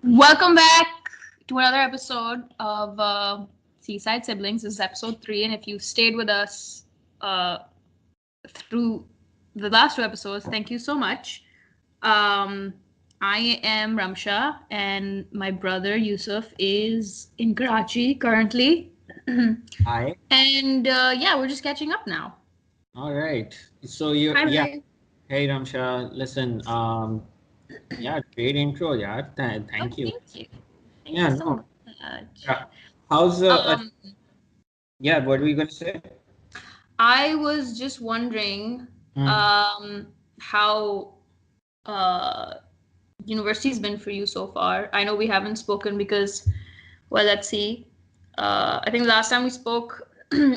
Welcome back to another episode of Seaside Siblings. This is episode 3, and if you stayed with us through the last two episodes, thank you so much. Um, I am Ramsha, and my brother Yousuf is in Karachi currently. Hi. And yeah, we're just catching up now. All right. So you, Hi, yeah. bye. Hey, Ramsha. Listen. Yeah. Great intro. Yeah. Oh, Thank you. thank you. Thank you Yeah. so No. much. Yeah. How's Um, yeah. What were you gonna say? I was just wondering Hmm. um, how uh, university's been for you so far. I know we haven't spoken because, well, let's see. I think the last time we spoke,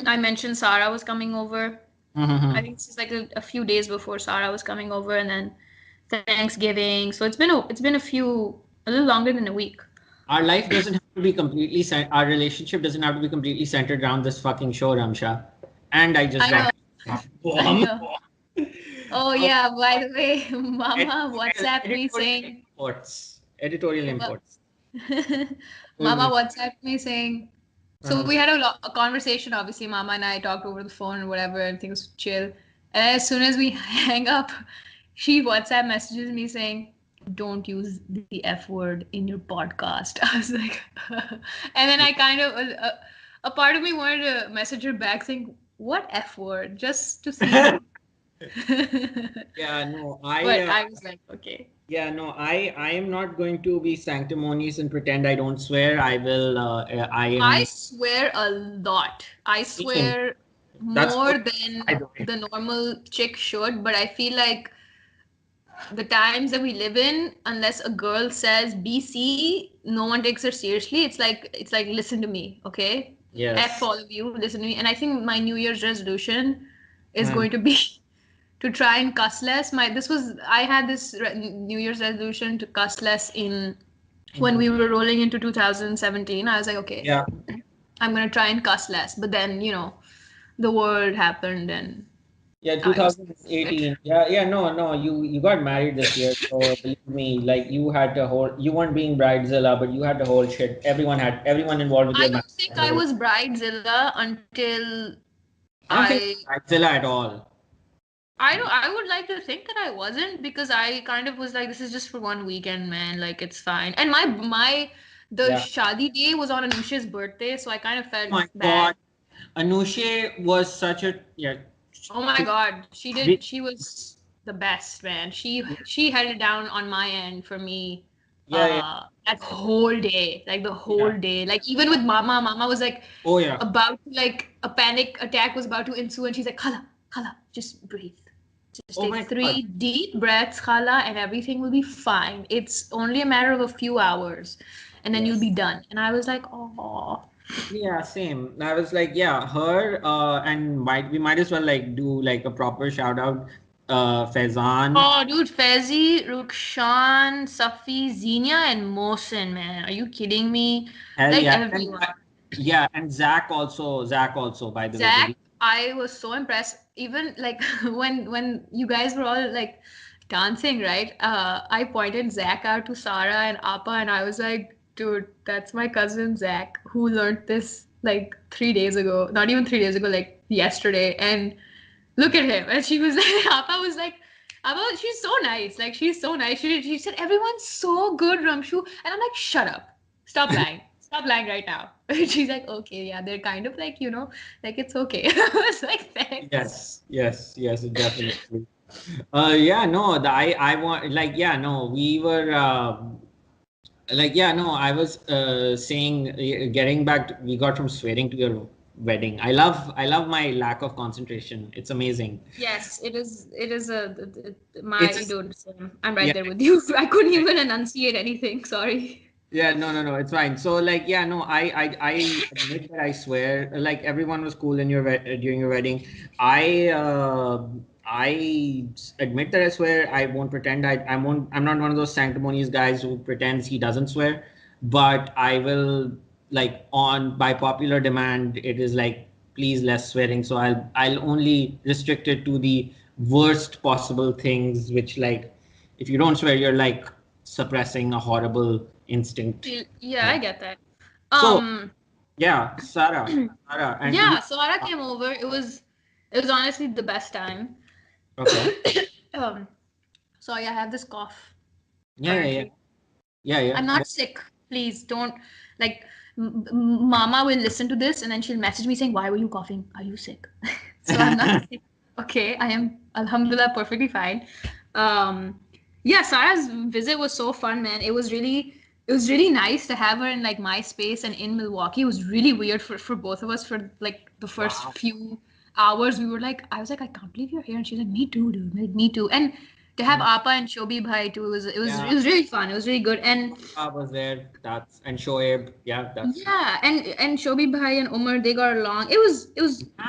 I mentioned Sarah was coming over. I think this is like a few days before Sarah was coming over, and then Thanksgiving. So it's been a little longer than a week. Our life doesn't have to be completely. Our relationship doesn't have to be completely centered around this fucking show, Ramsha. And I just I know, dropped I bomb. know. Oh Oh, yeah, by the way, Mama WhatsApped me editorial saying, imports. Editorial imports. Mama Mm. WhatsApped me saying, so we had a conversation. Obviously, Mama and I talked over the phone or whatever, and things was chill. And as soon as we hang up, she WhatsApp messages me saying, "Don't use the F word in your podcast." I was like, and then I kind of a part of me wanted to message her back saying, "What F word?" Just to see. Yeah, no, But I was like, okay. yeah, no, I am not going to be sanctimonious and pretend I don't swear. I will. I I am. swear a lot. I swear That's more good, by than the way. the normal chick should, but I feel like the times that we live in, unless a girl says BC, no one takes her seriously. It's like listen to me, okay? F Yes. all of you, listen to me. And I think my New Year's resolution is Hmm. going to be to try and cuss less. I had this New Year's resolution to cuss less in when Mhm. we were rolling into 2017. I was like, okay, Yeah. I'm gonna try and cuss less. But then, the world happened and Yeah, I was it. 2018. Yeah, yeah, no, no, you got married this year, so believe me, like you had the whole, you weren't being bridezilla, but you had the whole shit. Everyone involved with I your marriage don't think had the I whole. was bridezilla until I don't think I bridezilla at all. I would like to think that I wasn't because I kind of was like, this is just for one weekend, man. Like it's fine. And the Yeah. shadi day was on Anusha's birthday, so I kind of Oh felt my bad. God, Anushe was such a yeah. Oh my To, God, she was the best, man. She held it down on my end for me yeah, yeah, that whole day. Like the whole yeah. day. Like even with Mama was like Oh yeah. about to like a panic attack was about to ensue and she's like, Khala, just breathe. Just Oh take my God. 3 deep breaths, Khala, and everything will be fine. It's only a matter of a few hours and then you'll Yes. be done. And I was like, oh. Yeah, same. I was like, yeah, her and we might as well like do like a proper shout out. Faizan. Oh, dude, Fezi, Rukshan, Safi, Xenia, and Mohsen, man. Are you kidding me? Hell Like yeah. everyone. Yeah, and Zach also, by the way. Zach, I was so impressed. Even like when you guys were all like dancing, right? I pointed Zach out to Sarah and Appa, and I was like, dude, that's my cousin Zach who learned this like 3 days ago. Not even 3 days ago, like yesterday. And look at him. And she was like, Appa was like, Appa, she's so nice. Like she's so nice. She said everyone's so good, Ramshu. And I'm like, shut up. Stop lying. Stop lying right now. She's like, okay, yeah, they're kind of like, like it's okay. I was like, thanks. Yes, definitely. Yeah, no, I want like yeah, no, we were like yeah, no, I was saying getting back we got from swearing to your wedding. I love my lack of concentration. It's amazing. Yes, it is my It's a, dude, same. I'm right yeah. there with you. I couldn't even enunciate anything. Sorry. Yeah, no, it's fine. So like, yeah, no, I admit that I swear, like everyone was cool in during your wedding. I admit that I swear. I won't pretend I'm not one of those sanctimonious guys who pretends he doesn't swear, but I will like on by popular demand. It is like please less swearing. So I'll only restrict it to the worst possible things, which like if you don't swear, you're like suppressing a horrible instinct. Yeah, I get that. So Um, yeah, Sarah, and you. yeah, so Ara came over. It was honestly the best time. Okay. Um, Sorry, I have this cough Yeah, yeah, yeah, currently. yeah, yeah. I'm not sick. Please don't like. Mama will listen to this and then she'll message me saying, "Why were you coughing? Are you sick?" So I'm not sick. Okay, I am Alhamdulillah perfectly fine. Um, yeah, Sarah's visit was so fun, man. It was really nice to have her in like my space and in Milwaukee. It was really weird for both of us for like the first Wow. few hours. I was like, I can't believe you're here, and she's like, me too, dude, like, me too. And to have Appa and Shobi Bhai too, it Yeah, was really fun. It was really good. And I was there. That's and Shoaib. Yeah, that's yeah, and Shobi Bhai and Umar, they got along. It was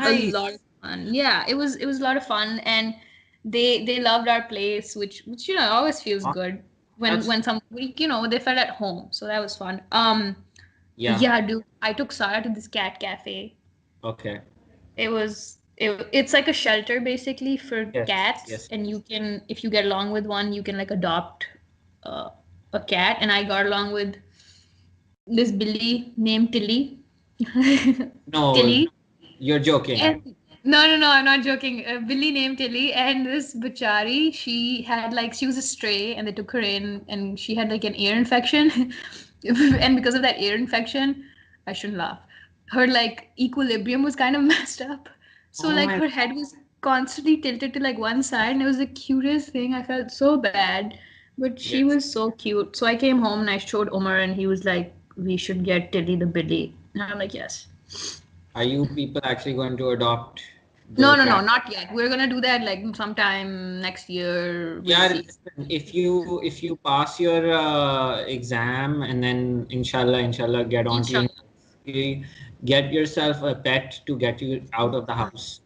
a lot nice. of fun. Yeah, it was a lot of fun, and they loved our place, which always feels Wow, good when that's they felt at home. So that was fun. yeah. Yeah, dude, I took Sarah to this cat cafe. Okay. It's like a shelter basically for Yes, cats, yes. and you can, if you get along with one, you can like adopt uh, a cat. And I got along with this Billy named Tilly. No, Tilly. you're joking. And no, I'm not joking. Billy named Tilly, and this Bachari, she was a stray, and they took her in, and she had like an ear infection, and because of that ear infection, I shouldn't laugh. Her like equilibrium was kind of messed up, so Oh like my, her head was constantly tilted to like one side, and it was the cutest thing. I felt so bad, but she yes. was so cute. So I came home and I showed Omar, and he was like, "We should get Tilly the Billy," and I'm like, "Yes." Are you people actually going to adopt No, the no, no, cat? not yet. We're gonna do that like sometime next year. We'll Yeah, see. listen, if you pass your exam and then inshallah get on to your Inshallah. university, get yourself a pet to get you out of the house.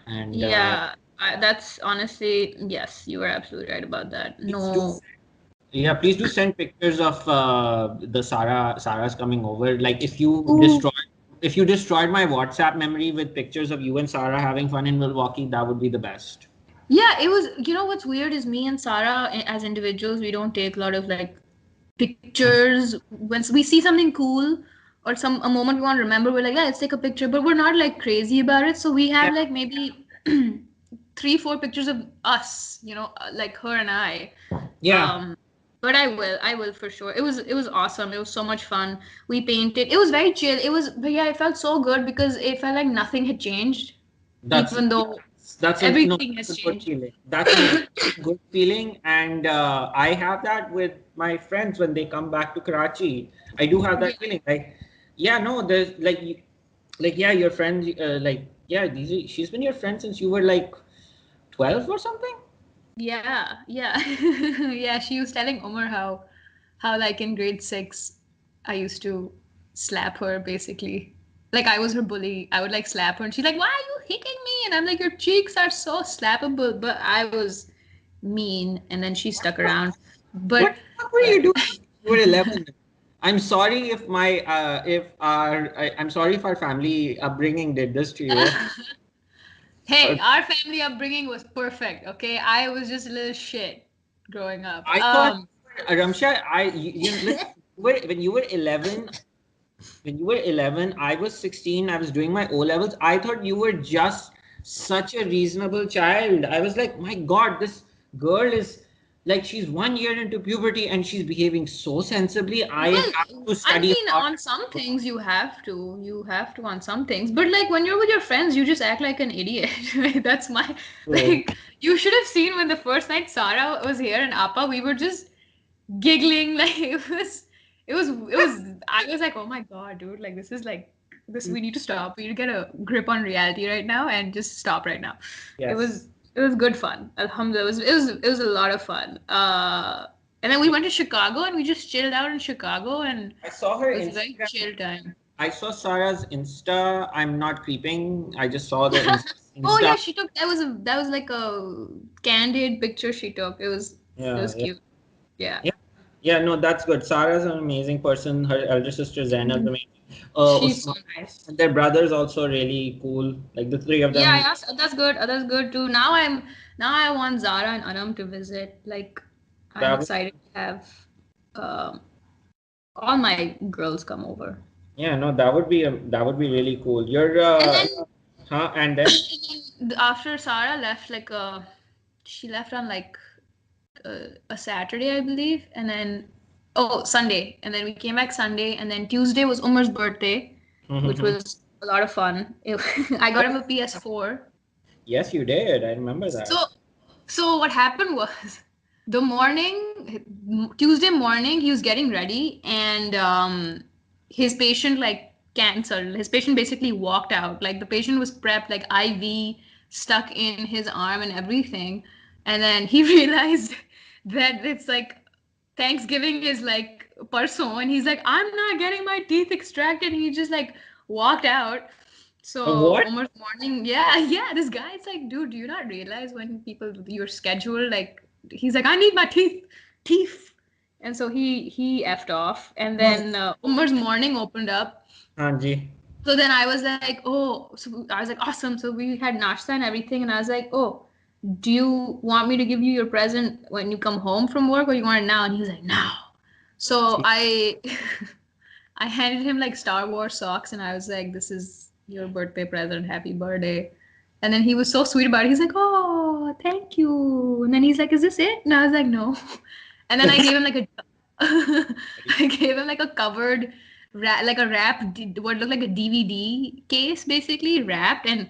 And Yeah, that's honestly, yes, you are absolutely right about that. please do No. yeah, please do send pictures of the Sarah's coming over. Like Ooh. if you destroyed my WhatsApp memory with pictures of you and Sarah having fun in Milwaukee, that would be the best. Yeah, it was. You know what's weird is me and Sarah, as individuals, we don't take a lot of like pictures. When we see something cool or a moment we want to remember, we're like, yeah, let's take a picture. But we're not like crazy about it. So we Yeah, have like maybe three, four pictures of us. Like her and I. yeah, Um, but I will for sure. It was awesome. It was so much fun. We painted. It was very chill. But yeah, it felt so good because it felt like nothing had changed, that's even though that's a no, everything that's has a good changed. feeling. That's an extremely good feeling, and I have that with my friends when they come back to Karachi. I do have Yeah, that feeling. Like, yeah, no, there's like, like yeah, your friend, like yeah, she's been your friend since you were like 12 or something. yeah. Yeah, she was telling Omar how like in grade 6 I used to slap her basically. Like I was her bully. I would like slap her and she's like, "Why are you hitting me?" And I'm like, "Your cheeks are so slappable." But I was mean and then she stuck around. What But the fuck were you doing? You were 11. I'm sorry if my I'm sorry if our family upbringing did this to you. hey, Uh, our family upbringing was perfect, okay? I was just a little shit growing up. I thought, Ramsha, listen, when you were 11, I was 16, I was doing my O levels. I thought you were just such a reasonable child. I was like, my God, this girl is like, she's 1 year into puberty and she's behaving so sensibly. I have Well, to I study mean, hard. on some things you have to. You have to on some things. But like when you're with your friends, you just act like an idiot. Like, that's my So, like you should have seen when the first night Sarah was here and Appa, we were just giggling. Like it was I was like, oh my God, dude, like this is like this we need to stop. We need to get a grip on reality right now and just stop right now. It yes. was it was good fun. Alhamdulillah. It was a lot of fun. And then we went to Chicago and we just chilled out in Chicago and I saw her it was a very Instagram. chill time. I saw Sarah's Insta. I'm not creeping. I just saw the Oh Insta. yeah, she took that was like a candid picture she took. It was Yeah, yeah, cute. Yeah. yeah, yeah. No, that's good. Sarah's an amazing person. Her elder sister Zainab's Mhm. amazing. She's so Usman, nice. and their brother's also really cool. Like the three of Yeah, them. yeah, that's good. That's good too. Now I want Zara and Anam to visit. Like I'm That would, excited to have um all my girls come over. yeah, no, that would be really cool. You're And then huh, and then after Sarah left, she left on a Saturday, I believe, and then Sunday, and then we came back Sunday, and then Tuesday was Umar's birthday, which Mhm. was a lot of fun. I got him a PS4. Yes, you did. I remember So, that. so what happened was Tuesday morning, he was getting ready, and his patient canceled. His patient basically walked out. Like the patient was prepped, like IV stuck in his arm and everything, and then he realized that it's like Thanksgiving is like person, and he's like, I'm not getting my teeth extracted. He just like walked out. So What? almost morning, yeah, yeah. This guy's like, dude, do you not realize when people your schedule he's like, I need my teeth, and so he effed off, and Oh, then Umar's morning opened up. Hanji. So then I was like, oh, so I was like, awesome. So we had nashta and everything, and I was like, oh, do you want me to give you your present when you come home from work, or you want it now? And he was like, now. So I I handed him like Star Wars socks, and I was like, "This is your birthday present. Happy birthday!" And then he was so sweet about it. He's like, "Oh, thank you." And then he's like, "Is this it?" And I was like, "No." And then I gave him like a, I gave him like a covered, like a what looked like a DVD case, basically wrapped. And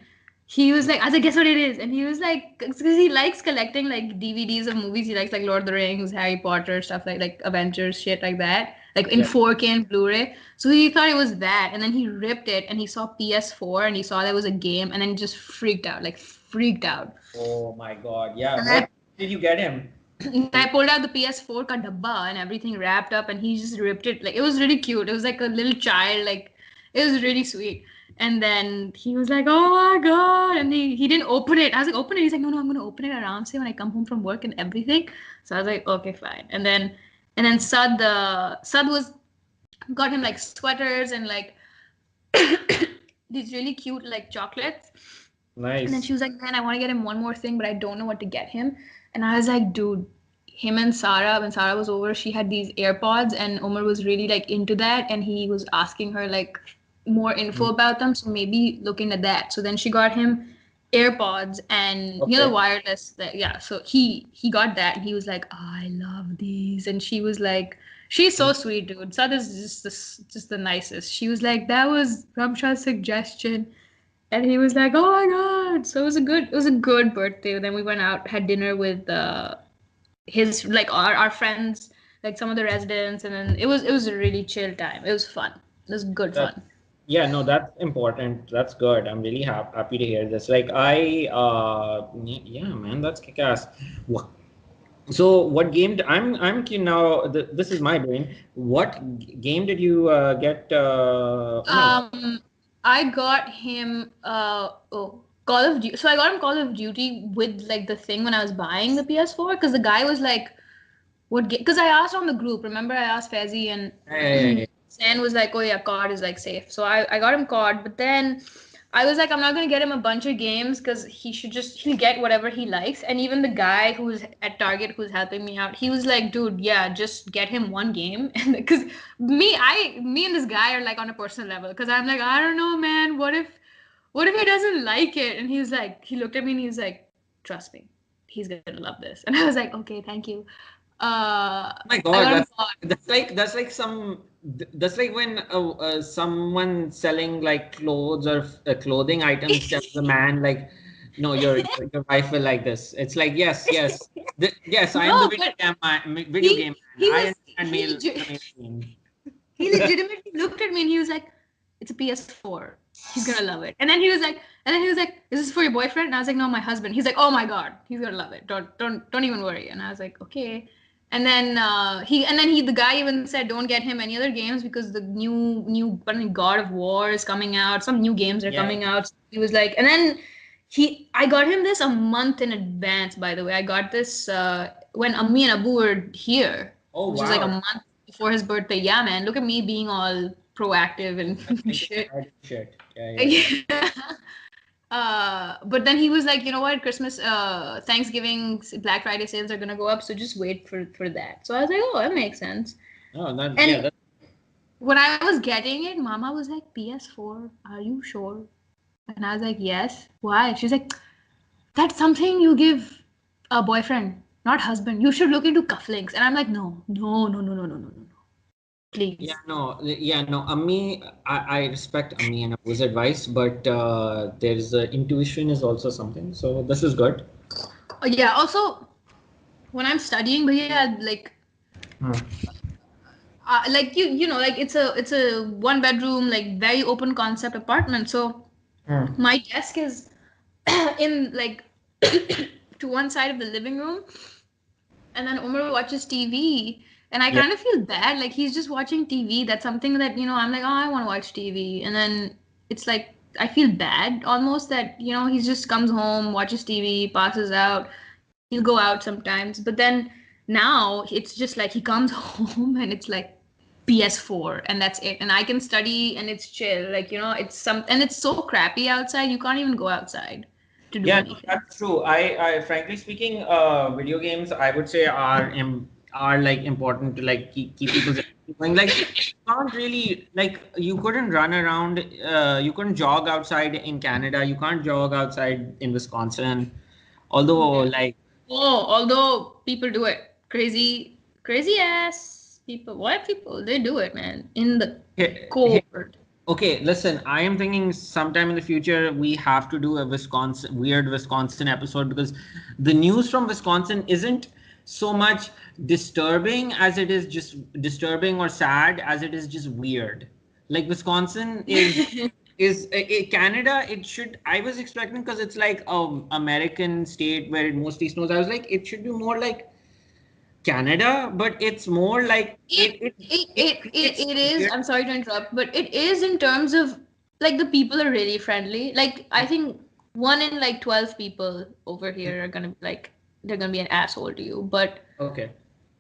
he was like, I was like, "Guess what it is?" And he was like, because he likes collecting like DVDs of movies. He likes like Lord of the Rings, Harry Potter, stuff like Avengers, shit like that, like in Yeah. 4K and Blu-ray. So he thought it was that, and then he ripped it, and he saw PS4, and he saw there was a game, and then he just freaked out, like freaked out. Oh my God. Yeah. And What did you get him? I pulled out the PS4 ka dabba and everything wrapped up, and he just ripped it. Like it was really cute. It was like a little child. Like it was really sweet. And then he was like, "Oh my god!" And he didn't open it. I was like, "Open it." He's like, "No, no, I'm gonna open it around say when I come home from work and everything." So I was like, "Okay, fine." And then Sad was got him like sweaters and like these really cute like chocolates. And then Nice. she was like, "Man, I want to get him one more thing, but I don't know what to get him." And I was like, "Dude, him and Sarah, when Sarah was over, she had these AirPods, and Omar was really like into that, and he was asking her like more info Mm. about them. So maybe look into that." So then she got him AirPods and the Okay. wireless that yeah. So he got that, and he was like, oh, "I love these," and she was like. She's so sweet, dude. Sad is just the nicest. She was like, "That was Ramsha's suggestion." And he was like, "Oh my god!" So it was a good birthday. Then we went out, had dinner with his like our friends, like some of the residents, and then it was a really chill time. It was fun. It was good That, fun. yeah, no, that's important. That's good. I'm really happy to hear this. Like yeah, man, that's kick-ass. Wha- So what game now this is my brain. What game did you get oh my God. I got him Call of Duty. So I got him Call of Duty with like the thing when I was buying the PS4 because the guy was like, "What game?" Because I asked on the group. Remember, I asked Fezzi and Yeah, yeah, yeah, yeah. San was like, "Oh yeah, COD is like safe." So I got him COD, but then I was like, I'm not gonna get him a bunch of games because he'll get whatever he likes. And even the guy who's at Target who's helping me out, he was like, "Dude, yeah, just get him one game." And because me and this guy are like on a personal level because I'm like, I don't know, man. What if he doesn't like it? And he looked at me and he was like, "Trust me, he's gonna love this." And I was like, "Okay, thank you." Oh my I God, got him COD. that's like when someone selling like clothes or clothing items tells a man like, no, your wife will like this. It's like yes, yes, yes, I am the No, but video he game man. he I was understand the male thing. he legitimately looked at me and he was like, "It's a PS4. He's gonna love it." And then he was like, "Is this for your boyfriend?" And I was like, "No, my husband." He's like, "Oh my god, he's gonna love it. Don't even worry." And I was like, "Okay." And then the guy even said, "Don't get him any other games because the new I mean, God of War is coming out. Some new games are Yeah. coming out." He was like, and then I got him this a month in advance. By the way, I got this when Ammi and Abu were here, Oh which is like a wow. month before his birthday. Yeah, man. Look at me being all proactive I'm and thinking shit. ahead of shit. Yeah, yeah, yeah. Yeah. But then he was like, you know what, Christmas, Thanksgiving, Black Friday sales are gonna go up, so just wait for that. So I was like, oh, that makes sense. Oh, that yeah, And that when I was getting it, Mama was like, PS4, are you sure? And I was like, yes. Why? She's like, that's something you give a boyfriend, not husband. You should look into cufflinks. And I'm like, no, no, no, no, no, no, no, no, no. yeah, Please. no. Ami, I respect Ami and Abu's advice, but there's intuition is also something. So this is good. Yeah, also, when I'm studying, but yeah, Hmm. like you know, like it's a one bedroom, like very open concept apartment. So Hmm. my desk is in like to one side of the living room, and then Umar watches TV, and I Yeah, kind of feel bad. Like he's just watching TV. That's something that I'm like, oh, I want to watch TV, and then it's like I feel bad almost that he just comes home, watches TV, passes out. He'll go out sometimes, but then now it's just like he comes home and it's like PS4 and that's it. And I can study and it's chill. Like and it's so crappy outside. You can't even go outside to do yeah, no, anything. that's true. I frankly speaking, video games I would say are like important to like keep people's energy going. Like you can't really like you couldn't run around, you couldn't jog outside in Canada. You can't jog outside in Wisconsin. Although Yeah. like Oh, although people do it. Crazy, crazy ass people. White people, they do it, man. In the hey, cold. okay, listen, I am thinking sometime in the future we have to do a weird Wisconsin episode because the news from Wisconsin isn't so much disturbing as it is just disturbing or sad as it is just weird. Like Wisconsin is Canada. It should. I was expecting because it's like a American state where it mostly snows. I was like, it should be more like Canada, but it's more like it creates It is. weird. I'm sorry to interrupt, but it is in terms of like the people are really friendly. Like I think one in like 12 people over here are gonna be like they're gonna be an asshole to you, but Okay.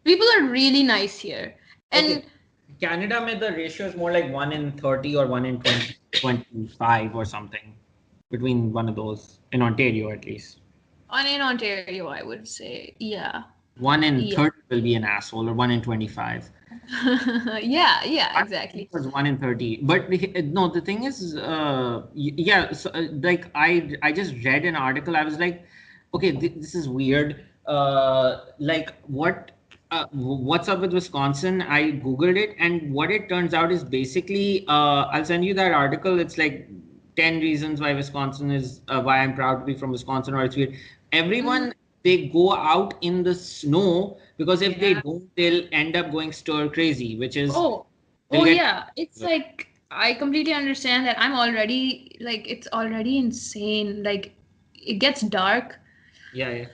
people are really nice here. And Okay. Canada में the ratio is more like 1 in 30 or 1 in 20, 25 or something between one of those in Ontario at least. in Ontario, I would say, yeah, 1 in yeah, 30 will be an asshole or 1 in 25. yeah, yeah, I think exactly. it was 1 in 30. But no, the thing is, yeah, so, like I just read an article. I was like, okay, this is weird. Like what's up with Wisconsin? I Googled it, and what it turns out is basically, I'll send you that article. It's like 10 reasons why Wisconsin is why I'm proud to be from Wisconsin, or it's weird. Mhm. Everyone they go out in the snow because if they Yeah. don't, they'll end up going stir crazy, which is Oh, they'll oh get yeah. It's like I completely understand that. I'm already like it's already insane. Like it gets dark yeah, yeah.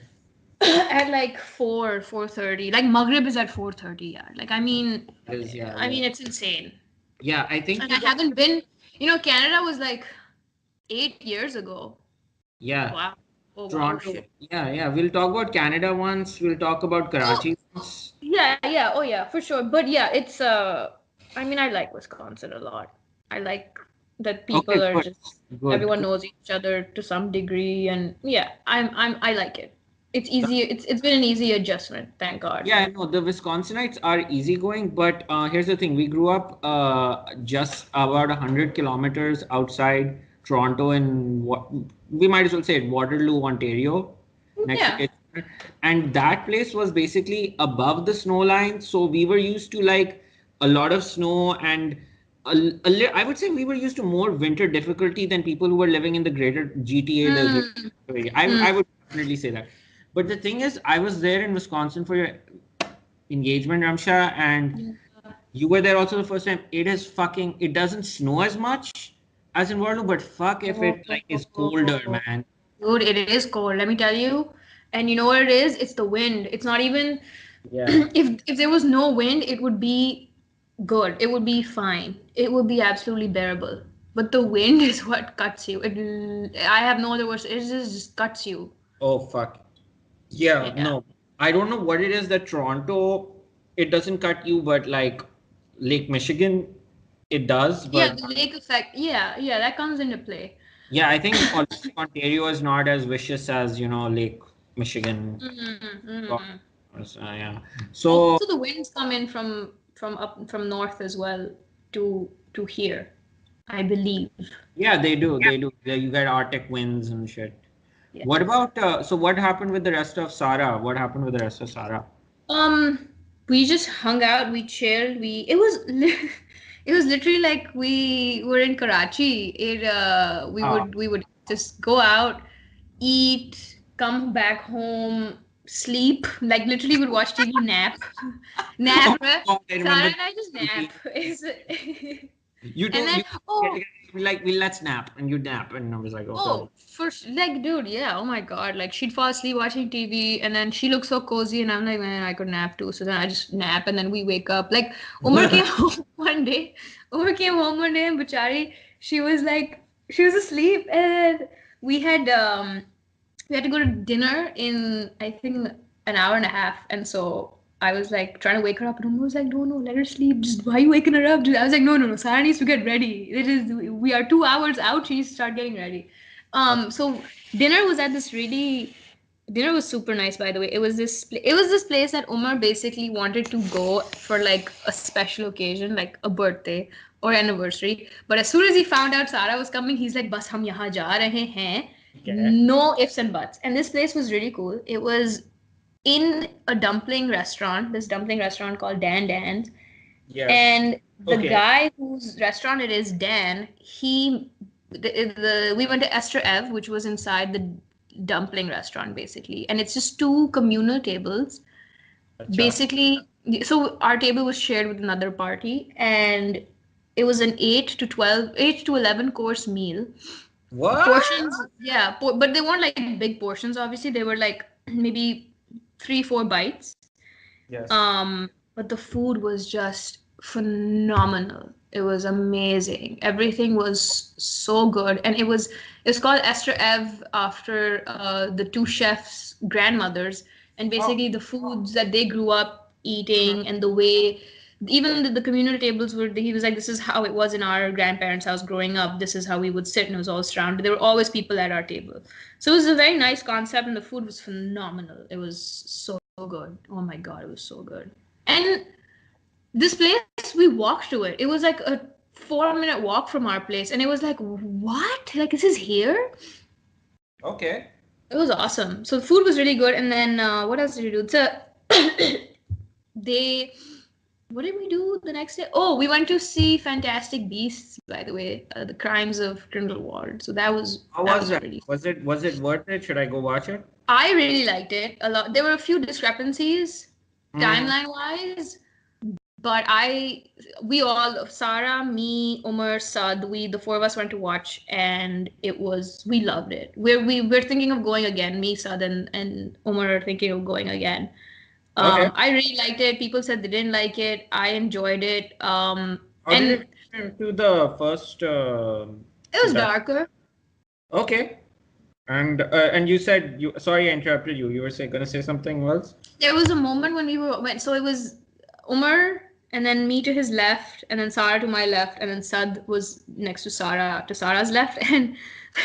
at like 4:30. Like Maghrib is at 4:30. Yeah. Like It is, yeah, I yeah. mean it's insane. Yeah, I think And I you got haven't been. Canada was like 8 years ago. yeah. Wow. Oh wow. Toronto. Shit. Yeah, yeah. We'll talk about Canada once. We'll talk about Oh Karachi once. yeah, yeah. Oh yeah, for sure. But yeah, it's I mean I like Wisconsin a lot. I like that Okay, people are good. just Good, everyone good. knows each other to some degree and yeah, I like it. It's That- easy. It's been an easy adjustment, thank God. Yeah, no, the Wisconsinites are easygoing, but here's the thing. We grew up just about 100 kilometers outside Toronto in what we might as well say Waterloo, Ontario, next to Yeah. Kitchener. And that place was basically above the snow line. So we were used to like a lot of snow and I would say we were used to more winter difficulty than people who were living in the greater GTA, the Mm, greater. mm. I would definitely say that. But the thing is, I was there in Wisconsin for your engagement, Ramsha, and Yeah. you were there also the first time. It is fucking. It doesn't snow as much as in Waterloo, but fuck if it like is colder, Oh, man. dude, it is cold, let me tell you. And you know what it is? It's the wind. It's not even Yeah. if there was no wind, it would be good. It would be fine. It would be absolutely bearable. But the wind is what cuts you. I have no other words. It just cuts you. Oh fuck. Yeah. Yeah. No, I don't know what it is that Toronto. It doesn't cut you, but like Lake Michigan, it does. Yeah, But the lake effect. Yeah, yeah, that comes into play. Yeah, I think Lake Ontario is not as vicious as, Lake Michigan. Mm-hmm. Yeah. Also, So, the winds come in from up from north as well to here, I believe. yeah, they do. They do. You get Arctic winds and shit. Yeah. What about, so what happened with the rest of Sarah? What happened with the rest of Sarah? We just hung out, we chilled, it was literally like we were in Karachi. Ah, We would just go out, eat, come back home, sleep, like literally would watch TV, nap, oh nap. my God, I Sarah remember and I just that. nap. You And do, then, you oh, like, well, let's nap, and you nap, and I was like, okay. oh, like, dude, yeah, oh my God. Like, she'd fall asleep watching TV, and then she looked so cozy, and I'm like, man, I could nap too. So then I just nap, and then we wake up. Like, Umar came home one day. Umar came home one day, and Bachari, she was asleep, and we had, um, we had to go to dinner in, I think, an hour and a half. And so I was like trying to wake her up, and Umar was like, no, no, let her sleep. Just why are you waking her up? I was like, no, no, no. Sarah needs to get ready. We are 2 hours out. She needs to start getting ready. So dinner was at this really dinner was super nice, by the way. It was this place that Umar basically wanted to go for like a special occasion, like a birthday or anniversary. But as soon as he found out Sarah was coming, he's like, "Bas hum yahan ja rahe hain." Okay. No ifs and buts. And this place was really cool. It was in a dumpling restaurant, this dumpling restaurant called Dan Dan's. Yes. And the Okay. guy whose restaurant it is, Dan, we went to Esther Ev, which was inside the dumpling restaurant basically, and it's just two communal tables. Acha. Basically, so our table was shared with another party, and it was an 8 to 11 course meal. What? Portions, yeah, but they weren't like big portions. Obviously, they were like maybe 3 4 bites. Yes. But the food was just phenomenal. It was amazing. Everything was so good, and it's called Esther Ev after the two chefs' grandmothers, and Oh. basically the foods that they grew up Mhm. eating and the way even the communal tables were. He was like, this is how it was in our grandparents' house growing up. This is how we would sit, and it was all surrounded. There were always people at our table, so it was a very nice concept, and the food was phenomenal. It was so good. Oh my God, it was so good. And this place, we walked to it. It was like a 4 minute walk from our place. And it was like, what? Like, this is here? Okay. It was awesome. So the food was really good. And then what else did we do? So they, what did we do the next day? Oh, we went to see Fantastic Beasts, by the way, The Crimes of Grindelwald. So How that was was that? pretty. Was it worth it? Should I go watch it? I really liked it a lot. There were a few discrepancies Mm. timeline wise, but we all, Sarah, me, Umar, Sad, the four of us went to watch, and we loved it. We're thinking of going again. Me, Sad, and Umar are thinking of going again. Okay. I really liked it. People said they didn't like it. I enjoyed it. How did And it compare to the first it was Fantastic? darker. Okay. And you said you sorry I interrupted you. You were gonna say something else? There was a moment when we went, so it was Umar and then me to his left, and then Sarah to my left, and then Sad was next to Sarah to Sarah's left. And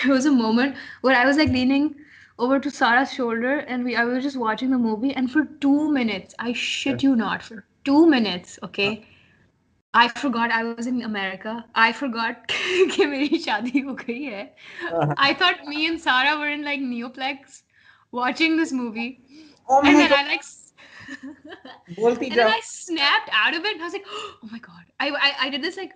there was a moment where I was like leaning over to Sarah's shoulder, and I was just watching the movie, and for 2 minutes, I Yes. shit you not, for 2 minutes, okay, I forgot I was in America. I forgot कि मेरी शादी हो गई है. I thought me and Sarah were in like Neoplex watching this movie. Oh And my then God. I like, Bolti and then ja. I snapped out of it, and I was like, oh my God. I did this like,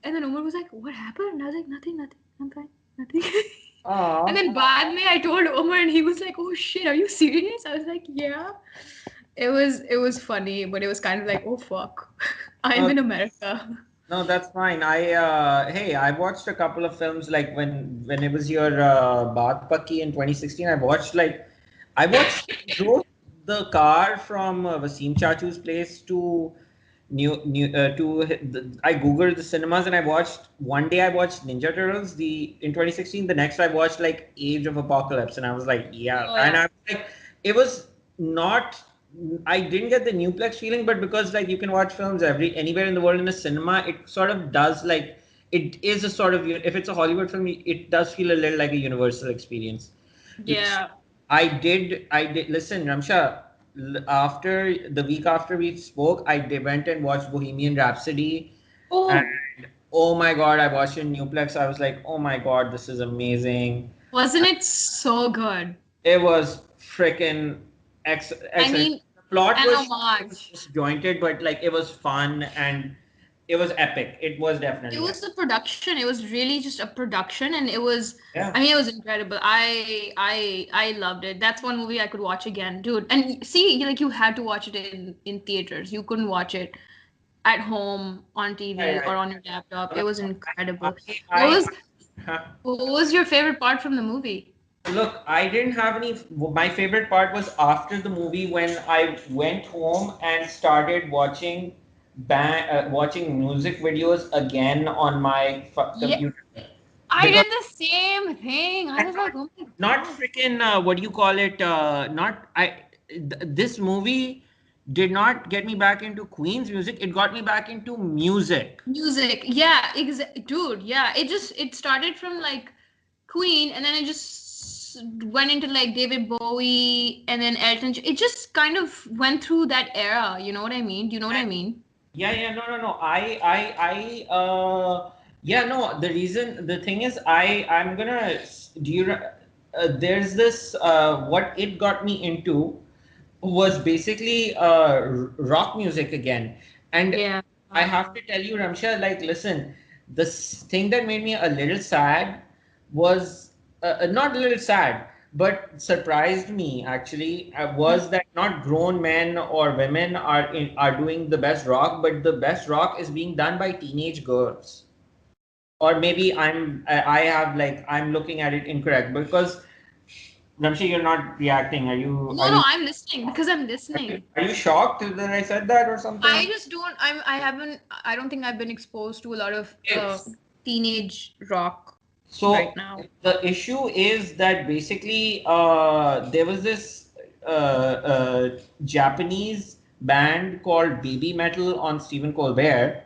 and then Umar was like, what happened? And I was like, nothing, nothing. I'm fine, nothing. And Ah. then बाद में I told Umar, and he was like, oh shit, are you serious? I was like, yeah. It was funny, but it was kind of like, oh fuck, I'm No, in America. no, that's fine. Hey, I watched a couple of films like when it was your Baat Pakki in 2016. I drove the car from Wasim Chachu's place to I googled the cinemas and I watched one day I watched Ninja Turtles in 2016. The next I watched like Age of Apocalypse and I was like, yeah. Oh And yeah. I was like, it was not I didn't get the Newplex feeling, but because like you can watch films anywhere in the world in a cinema, it sort of does like it is a sort of, if it's a Hollywood film, it does feel a little like a universal experience. Yeah. I did listen, Ramsha. After the week after we spoke, went and watched Bohemian Rhapsody, and Oh, oh my God, I watched it in Newplex. I was like, oh my God, this is amazing. wasn't it so good? It was freaking I excellent. mean, The plot an was homage. disjointed, but like it was fun and it was epic. It was It definitely was epic. the production. It was really just a production, and it was. I Yeah. mean, it was incredible. I loved it. That's one movie I could watch again, dude. And see, like you had to watch it in theaters. You couldn't watch it at home on Yeah, TV yeah, or on your laptop. yeah. It was I, incredible. What I, was what was your favorite part from the movie? Look, I didn't have any. My favorite part was after the movie when I went home and started watching music videos again on my Yeah, computer I because did the same thing. I and was like, oh my not God. freaking what do you call it? Not this movie did not get me back into Queen's music. It got me back into music. Music, yeah, dude, yeah. It started from like Queen, and then it just went into like David Bowie, and then It just kind of went through that era. You know what I mean? Do you know what I mean? Yeah, yeah, no, no, no. Yeah, no. The thing is, I'm gonna. Do you? There's this. What it got me into was basically rock music again, and Yeah. I have to tell you, Ramsha, like, listen, thing that made me a little sad was not a little sad, but surprised me actually was that not grown men or women are doing the best rock, but the best rock is being done by teenage girls. Or maybe I have like I'm looking at it incorrect because Ramsha, you're not reacting. No, no, I'm listening because I'm listening. are you shocked that I said that or something? I just don't. I haven't. I don't think I've been exposed to a lot of teenage rock right So now. the issue is that basically there was this Japanese band called Baby Metal on Stephen Colbert,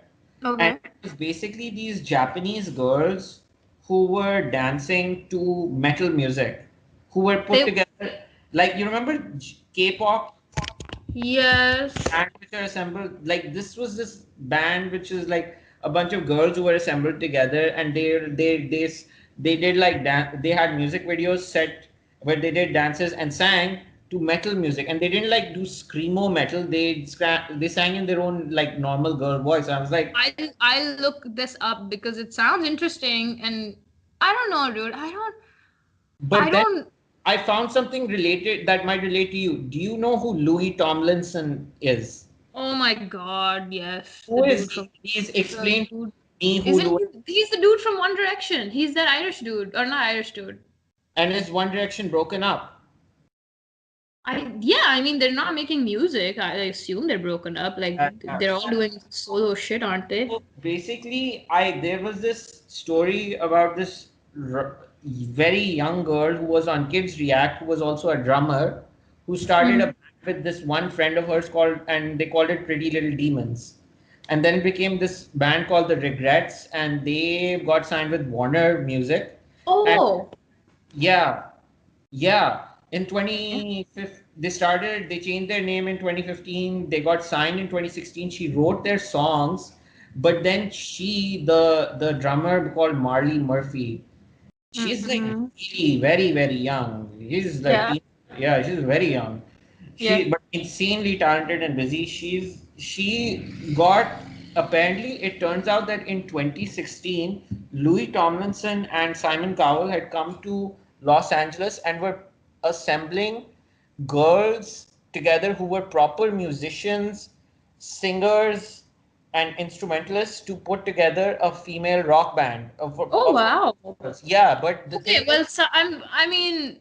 and Okay. it was basically these Japanese girls who were dancing to metal music, who were put They. together like you remember K-pop Yes. bands which are assembled like this was this band which is like a bunch of girls who were assembled together and they did like they had music videos set where they did dances and sang to metal music and they didn't like do screamo metal they sang in their own like normal girl voice. I was like I'll look this up because it sounds interesting, and I don't know, dude. I but then don't. I found something related that might relate to you. Do you know who Louis Tomlinson is? Oh my God, yes, the Who is dude he? from Please the explain to dude. me who Isn't Louis he's the dude from One Direction? He's that Irish dude, or not Irish dude? and is One Direction broken up? Yeah, I mean they're not making music. I assume they're broken up. Like Yeah. they're all doing solo shit, aren't they? So basically, I there was this story about this very young girl who was on Kids React, who was also a drummer, who started a Hmm. band with this one friend of hers called, and they called it Pretty Little Demons. And then it became this band called the Regrets, and they got signed with Warner Music. And Oh, yeah, yeah. In yeah. 2015, they changed their name in 2015. They got signed in 2016. She wrote their songs, but then the drummer called Marley Murphy, she's like Hmm. really very, very young. She's like, Yeah, yeah, she's very young. yeah. But insanely talented and busy. She got apparently it turns out that in 2016, Louis Tomlinson and Simon Cowell had come to Los Angeles and were assembling girls together who were proper musicians, singers, and instrumentalists to put together a female rock band Oh of wow. girls. Yeah, but the Okay, thing is, well, so I mean,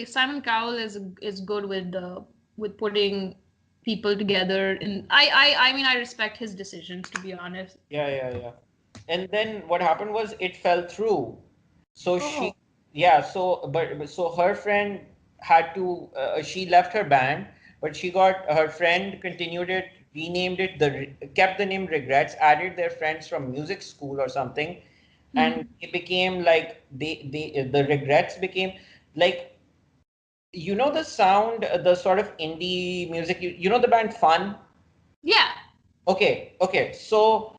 Simon Cowell is good with the with putting people together, and I mean, I respect his decisions, to be honest. yeah, yeah, yeah. And then what happened was it fell through. So Oh. yeah, so her friend had to, she left her band, but her friend continued it renamed it, kept the name Regrets, added their friends from music school or something, and Hmm. it became like the Regrets became like, you know, the sound, the sort of indie music. You know the band Fun? Yeah. Okay. So,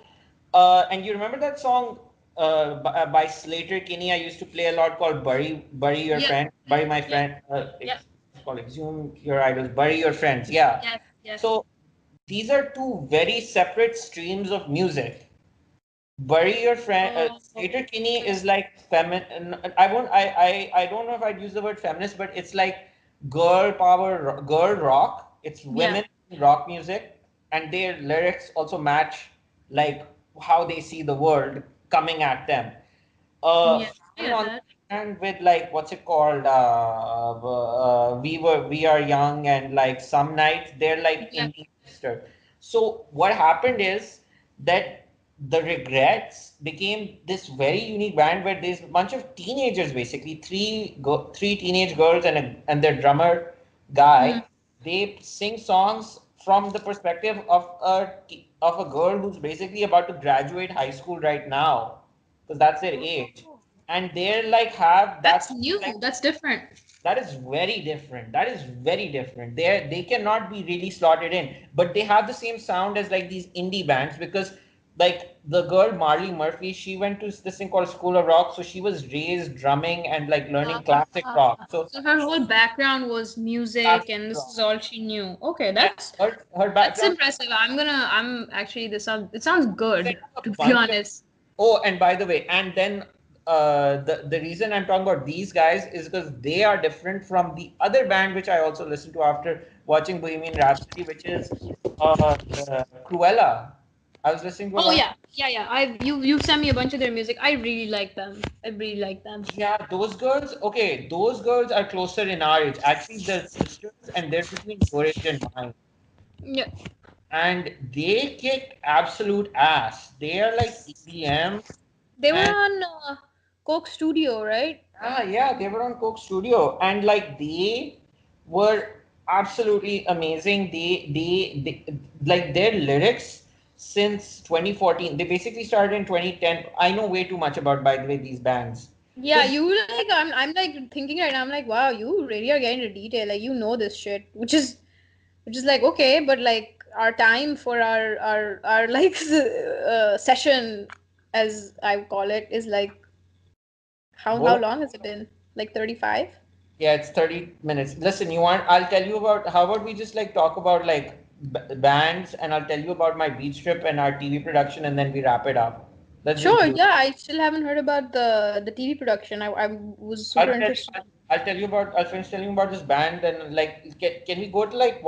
and you remember that song by Slater Kinney I used to play a lot called Bury Your Yep. Friend, Bury My Yep. Friend, Yep. it's called Exhume Your Idols, Bury Your Friends. Yeah. Yes. Yes. So these are two very separate streams of music. Bury Your Friend, Oh, Slater Kinney okay. is like feminine. I don't know if I'd use the word feminist, but it's like girl power, girl rock. It's Yeah. women in rock music, and their lyrics also match like how they see the world coming at them. Yeah. I Fun get on that. the hand with like what's it called? We are young and like some nights they're like Yep. indie sister. So what happened is that the Regrets became this very unique band where there's a bunch of teenagers, basically three teenage girls and their drummer Hmm. guy. They sing songs from the perspective of a girl who's basically about to graduate high school right now, because that's their age, Oh, and they're like have that's that's new. like That's different. that is very different. That is very different. They cannot be really slotted in, but they have the same sound as like these indie bands, because like the girl Marley Murphy, she went to this thing called School of Rock, so she was raised drumming and like learning classic Ah, rock. So so her whole background was music, classic and this is rock. all she knew. Okay, Yeah, her that's background. impressive. I'm actually it sounds Sent good, a to be bunch of. honest. Oh, and by the way, and then the reason I'm talking about these guys is because they are different from the other band which I also listened to after watching Bohemian Rhapsody, which is Cruella. I was listening to a Oh lot of. yeah, yeah, yeah. You've sent me a bunch of their music. I really like them. I really like them. Yeah, those girls. Okay, those girls are closer in our age. Actually, they're sisters, and they're between your age and mine. Yeah, And they kick absolute ass. They are like EDM. they were And on Coke Studio, right? yeah, they were on Coke Studio, and like they were absolutely amazing. They like their lyrics since 2014. They basically started in 2010. I know way too much about, by the way, these bands. Yeah, Because you like I'm like thinking right now. I'm like, wow, you really are getting into detail. Like you know this shit, which is like okay, but like our time for our like session, as I call it, is like how what? long has it been? Like 35? Yeah, it's 30 minutes. Listen, you want? I'll tell you about. How about we just like talk about like bands, and I'll tell you about my beach trip and our TV production, and then we wrap it up. Let's just Sure, do. yeah. I still haven't heard about the TV production. I was I'll super tell you. interested. I'll tell you about. I'll finish telling you about this band, and like, can we go to like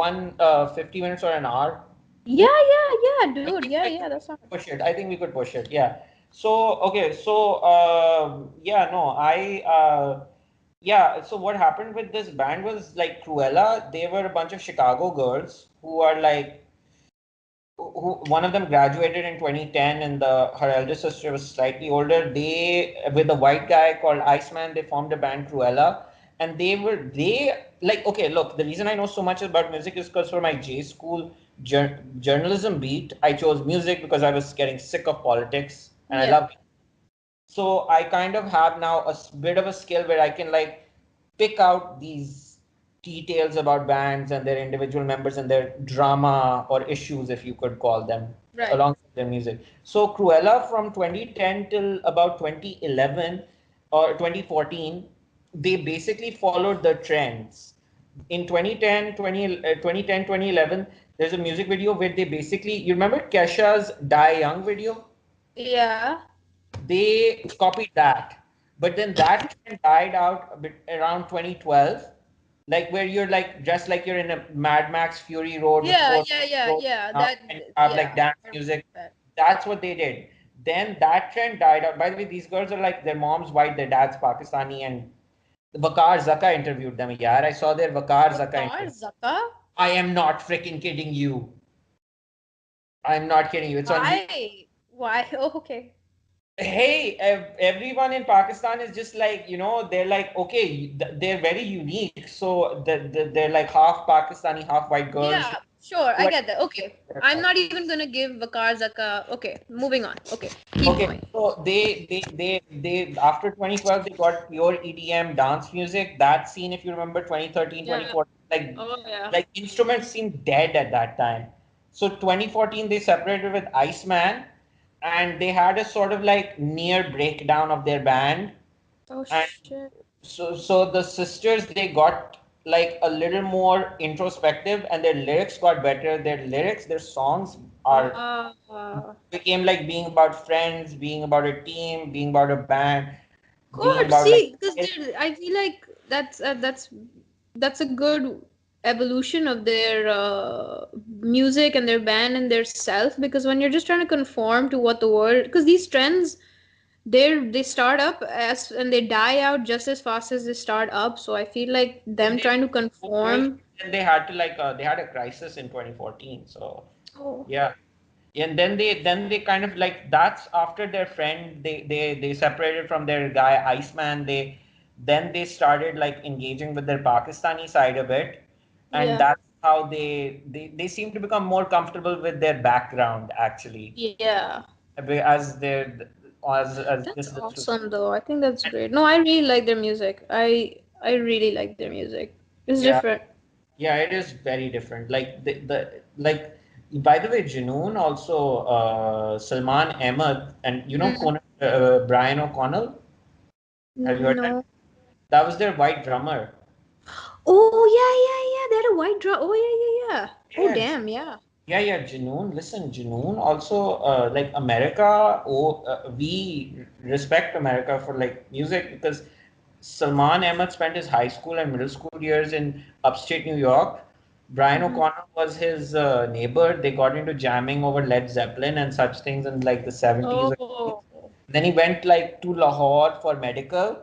50 minutes or an hour? Yeah, yeah, yeah, I dude. think Yeah, I yeah. think we That's not. could push it. I think we could push it. Yeah. So okay. So yeah. No. Yeah. So what happened with this band was like Cruella. They were a bunch of Chicago girls who are like who one of them graduated in 2010, and her elder sister was slightly older. They, with a white guy called Iceman, they formed a band Cruella, and they like, okay, look, the reason I know so much about music is because for my J school journalism beat, I chose music because I was getting sick of politics and I Yeah. love. So I kind of have now a bit of a skill where I can like pick out these details about bands and their individual members and their drama or issues, if you could call them, Right. alongside their music. So Cruella from 2010 till about 2011 or 2014, they basically followed the trends. In 2010, 2011, there's a music video where they basically, you remember Kesha's Die Young video? Yeah. They copied that, but then that trend died out a bit around 2012, like where you're like dressed like you're in a Mad Max Fury Road with Yeah, four yeah, yeah, roads yeah. now, That, and you have like yeah. dance I remember music. that. That's what they did. Then that trend died out. By the way, these girls are like, their mom's white, their dad's Pakistani, and Vakar Zaka interviewed them. Yeah, I saw their Vakar Zaka Bakar interview. Zaka? I am not freaking kidding you. I'm not kidding you. It's on YouTube. Why? Why? Oh, okay. Hey, everyone in Pakistan is just like, they're like, okay, they're very unique. So they're like half Pakistani, half white Yeah, girls. Sure, I But get that. Okay. I'm not even gonna give Vakar Zaka. Okay, moving on. Okay, keep okay, going. so they after 2012 they got pure EDM dance music. That scene, if you remember, 2013, Yeah. 2014, Oh yeah. like instruments seemed dead at that time. So 2014 they separated with Iceman, and they had a sort of like near breakdown of their band. Oh And shit. so the sisters, they got like a little more introspective, and their lyrics got better. Their songs are Of became like being about friends, being about a team, being about a band, being course. about like See, because I feel like that's a good evolution of their music and their band and their self. Because when you're just trying to conform to what the world, because these trends they start up as and they die out just as fast as they start up. So I feel like then them they trying to 4 years, conform. then they had to like they had a crisis in 2014. So Oh. yeah. And then they kind of like that's after their friend they separated from their guy Iceman. They started like engaging with their Pakistani side of it, and Yeah. that's how they seem to become more comfortable with their background actually, Yeah. as their as That's this awesome though. I think that's great. No, I really like their music. I really like their music. It's yeah. different. Yeah, it is very different. Like the like, by the way, Junoon also Salman Ahmed, and Mm. Brian O'Connell. Have you heard that? No. That was their white drummer. Oh yeah, yeah, yeah. They had a white drum. Oh yeah, yeah, yeah. Oh Yeah, damn, yeah. yeah. Junoon. Listen, Junoon also like America. Oh, we respect America for like music because Salman Ahmed spent his high school and middle school years in upstate New York. Brian Hmm. O'Connell was his neighbor. They got into jamming over Led Zeppelin and such things in like the 70s or 80s. Oh. Then he went like to Lahore for medical.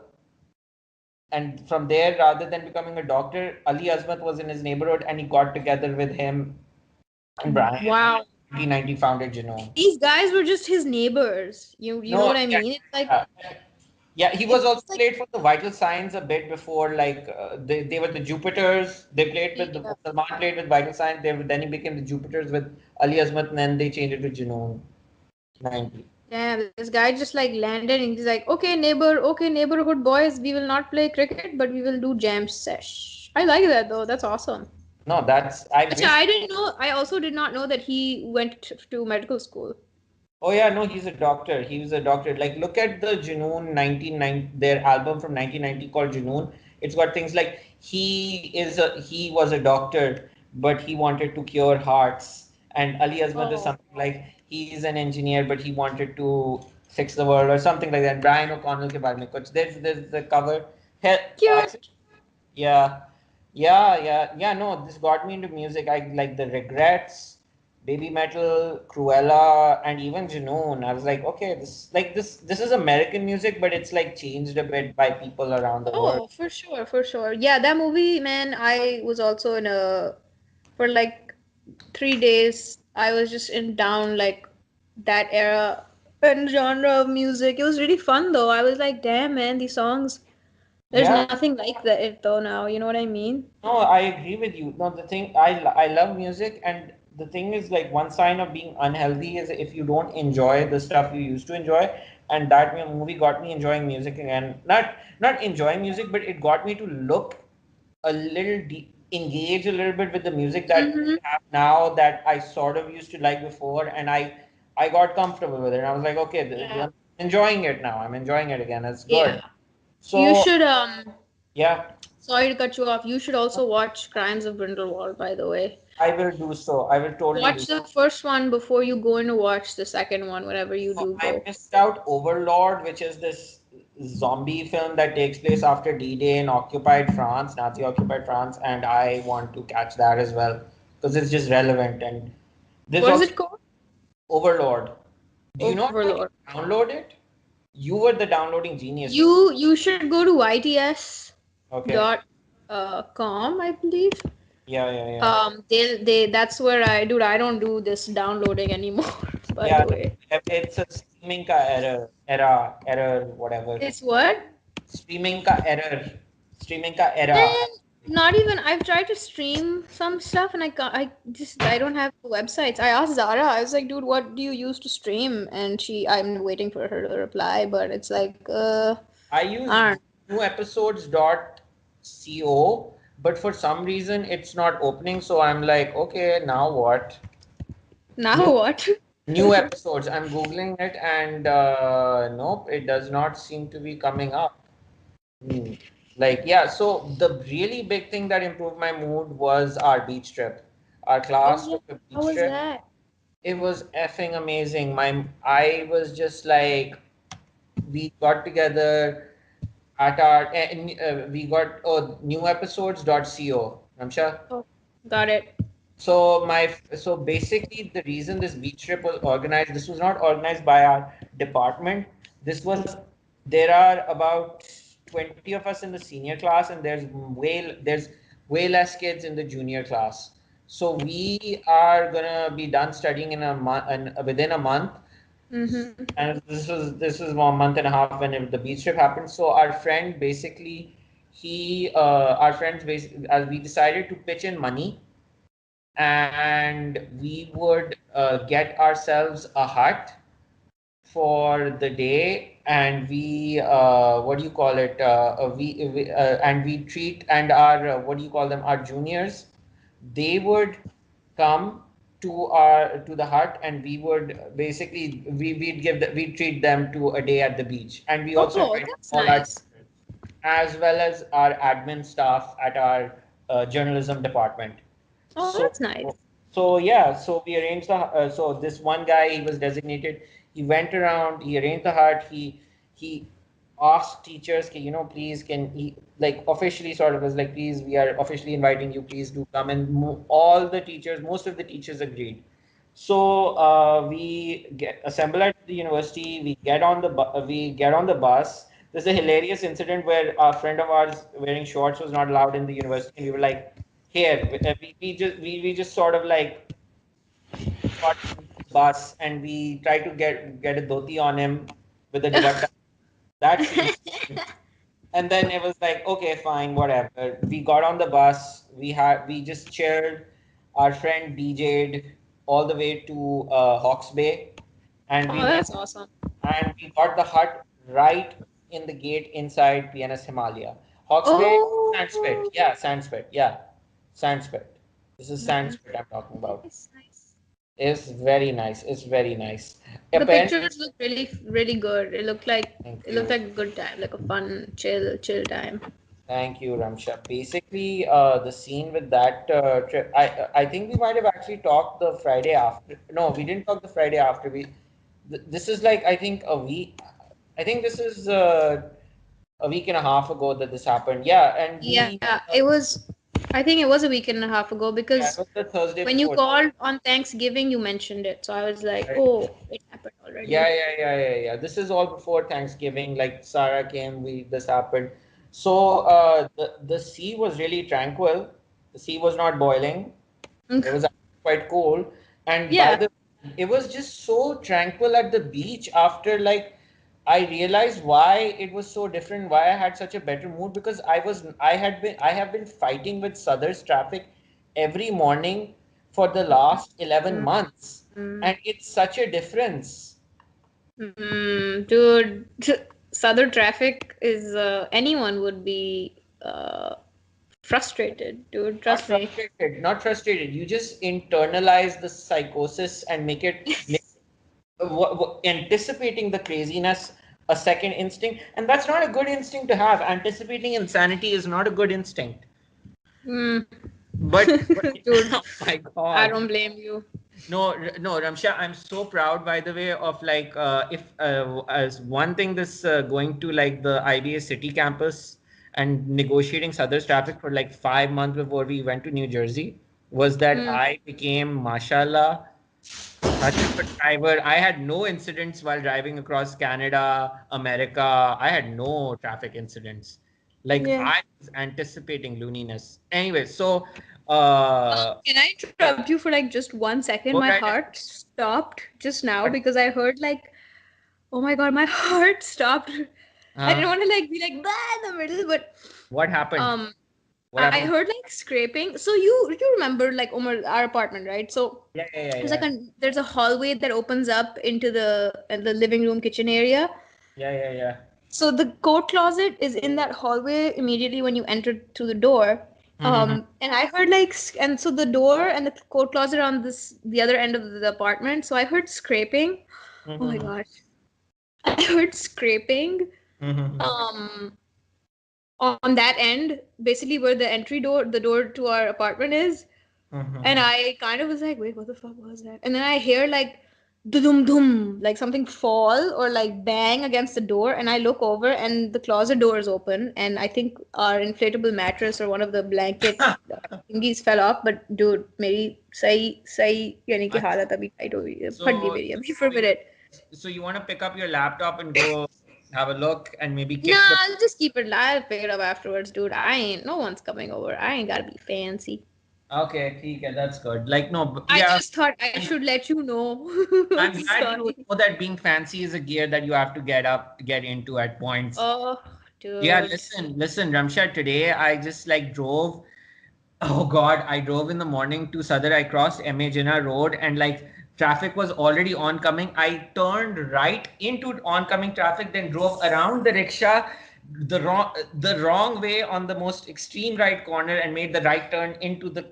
And from there, rather than becoming a doctor, Ali Azmat was in his neighborhood and he got together with him and Brian. And Wow. in 1990 founded Genome. These guys were just his neighbors. You know No, what I yeah, mean? yeah. Yeah, he was It's also like played for the Vital Signs a bit before, like they were the Jupiters. They played with yeah. Salman played with Vital Signs. Then he became the Jupiters with Ali Azmat, and then they changed it to Junoon 90. Damn, this guy just like landed and he's like, okay, neighborhood boys, we will not play cricket, but we will do jam sesh. I like that though. That's awesome. No, that's I Which wish. I didn't know. I also did not know that he went to medical school. Oh yeah, no, he's a doctor. He was a doctor. Like look at the Junoon 1990, their album from 1990 called Junoon. It's got things like he was a doctor, but he wanted to cure hearts. And Ali Azmat is Oh, something like he's an engineer, but he wanted to fix the world or something like that. Brian O'Connell ke baare mein kuch. There's the cover. Hell, cute. yeah, yeah. No, this got me into music. I like the Regrets, Baby Metal, Cruella, and even Junoon. I was like, okay, this is American music, but it's like changed a bit by people around the world. Oh, for sure, for sure. Yeah, that movie, man, I was also in a for like 3 days. I was just in down like that era and genre of music. It was really fun though. I was like, damn, man, these songs. There's Yeah, nothing like that it though now. You know what I mean? no, I agree with you. No, the thing I love music, and the thing is like one sign of being unhealthy is if you don't enjoy the stuff you used to enjoy, and that movie got me enjoying music again. Not enjoying music, but it got me to look a little engage a little bit with the music that Mm-hmm. we have now that I sort of used to like before, and I got comfortable with it. And I was like, okay, Yeah. I'm enjoying it now. I'm enjoying it again. It's good. Yeah. You So should yeah, sorry to cut you off. You should also watch Crimes of Grindelwald, by the way. I will do so. I will totally do. Watch the first one before you go in to watch the second one, whenever you So do I go. missed out Overlord, which is this zombie film that takes place after D-Day in occupied France, Nazi-occupied France, and I want to catch that as well because it's just relevant. And there's What is also it called? Overlord. Do you know how to Overlord. download it? You were the downloading genius. You should go to yts Okay. dot com, I believe. Yeah. They that's where dude, I don't do this downloading anymore, by Yeah, the way. it's a streaming ka error, whatever. It's what? Streaming ka error. Streaming ka era. Man, Not even. I've tried to stream some stuff and I can't. I don't have the websites. I asked Zara. I was like, dude, what do you use to stream? And I'm waiting for her to reply, but it's like, I use aren't. newepisodes.co, but for some reason it's not opening. So I'm like, okay, now what? Now New what? new episodes. I'm googling it, and nope, it does not seem to be coming up. Hmm. Like, yeah, so the really big thing that improved my mood was our beach trip. Our Oh class yeah. took a How beach was trip. that? It was effing amazing. I was just like, we got together at our, we got, oh, newepisodes.co, Ramsha. Oh, got it. So basically the reason this beach trip was organized, this was not organized by our department. This was, there are about 20 of us in the senior class, and there's way less kids in the junior class. So we are gonna be done studying in a month, and within a month. Mm-hmm. And this was 1 month and a half when the beach trip happened. So our friend basically, our friends basically, as we decided to pitch in money, and we would get ourselves a hut for the day, and we what do you call it and we treat, and our what do you call them, our juniors, they would come to the hut, and we would basically, we'd treat them to a day at the beach, and we also Oh, invite that's all our nice. teachers, as well as our admin staff at our journalism department. Oh, So, that's nice. so yeah, so we arranged so this one guy, he was designated. He went around, he arranged the hut. He asked teachers, please, can he, like, officially sort of was like, please, we are officially inviting you. Please do come. And all the teachers, most of the teachers agreed. So we get assemble at the university. We get on the bus. There's a hilarious incident where a friend of ours wearing shorts was not allowed in the university, and we were like, here, we just sort of like got on the bus, and we tried to get a dhoti on him with a dupatta. That scene was fun. And then it was like, okay, fine, whatever. We got on the bus. We just chaired. Our friend DJ'd all the way to Hawke's Bay, and Oh, we went that's awesome. and we got the hut right in the gate inside PNS Himalaya. Hawke's Bay, Sandspit. Oh, Yeah, Sandspit. Yeah, Sandspit. This is mm, Sandspit I'm talking about. nice, nice. It's very nice. It's very nice. The Apparently, pictures look really, really good. thank It looked you. like a good time, like a fun, chill time. Thank you, Ramsha. Basically, the scene with that trip, I think we might have actually talked the Friday after. No, we didn't talk the Friday after. This is like, I think a week. I think this is a week and a half ago that this happened. Yeah, and Yeah, it was. I think it was a week and a half ago yeah, it because was the Thursday when you before. called on Thanksgiving, you mentioned it. So I was like, Right? oh, it happened Yeah, already. yeah. This is all before Thanksgiving. Like Sarah came, this happened. So the sea was really tranquil. The sea was not boiling. It was actually quite cold. And by Yeah. the it was just so tranquil at the beach after, like, I realized why it was so different, why I had such a better mood, because I have been fighting with Saddar's traffic every morning for the last 11 months. Mm, And it's such a difference. dude, Southern traffic is anyone would be frustrated, dude. Not Trust me. frustrated, not frustrated. You just internalize the psychosis and make anticipating the craziness a second instinct, and that's not a good instinct to have. Anticipating insanity is not a good instinct. Mm. But Dude, oh my I God. don't blame you. No, Ramsha, I'm so proud, by the way, of, like, if as one thing, this going to, like, the IBA city campus and negotiating Southern traffic for like 5 months before we went to New Jersey, was that Mm. I became, mashallah, such a good driver. I had no incidents while driving across Canada, America. I had no traffic incidents. Like, Yeah. I was anticipating looniness. Anyway, so Can I interrupt you for like just 1 second? My go right ahead. heart stopped just now What? because I heard like, oh my god, my heart stopped. I didn't Uh, want to like be like blah in the middle, but what happened? um, What I happened? heard like scraping. So you remember like Umar, our apartment, right? So Yeah, yeah, yeah, there's like yeah. there's a hallway that opens up into the living room kitchen area. Yeah, yeah, yeah. So the coat closet is in that hallway immediately when you enter through the door. Mm-hmm. And I heard like, and so the door and the coat closet on the other end of the apartment. So I heard scraping. Oh my Mm-hmm. gosh. I heard scraping. Mm-hmm. Um, on that end, basically where the entry door, the door to our apartment is. And Mm-hmm. I kind of was like, wait, what the fuck was that? And then I hear like dum dum, like something fall or like bang against the door. And I look over and the closet door is open. And I think our inflatable mattress or one of the blanket thingies fell off. But dude, मेरी सही यानी कि हालत अभी tight हो गई है, फट गई So, मेरी अभी for a minute. so you want to pick up your laptop and go have a look and maybe Nah, kick the. I'll just keep it. I'll pick it up afterwards, dude. No one's coming over. I ain't gotta be fancy. Okay, okay, that's good. Like, no, I yeah, just thought I I'm, should let you know. I'm glad you Sorry. know that being fancy is a gear that you have to get into at points. Oh, Yeah, dude. listen, Ramsha, today I just like drove. Oh God, I drove in the morning to Saddar. I crossed MA Jinnah Road and like traffic was already oncoming. I turned right into oncoming traffic, then drove around the rickshaw the wrong way on the most extreme right corner and made the right turn into the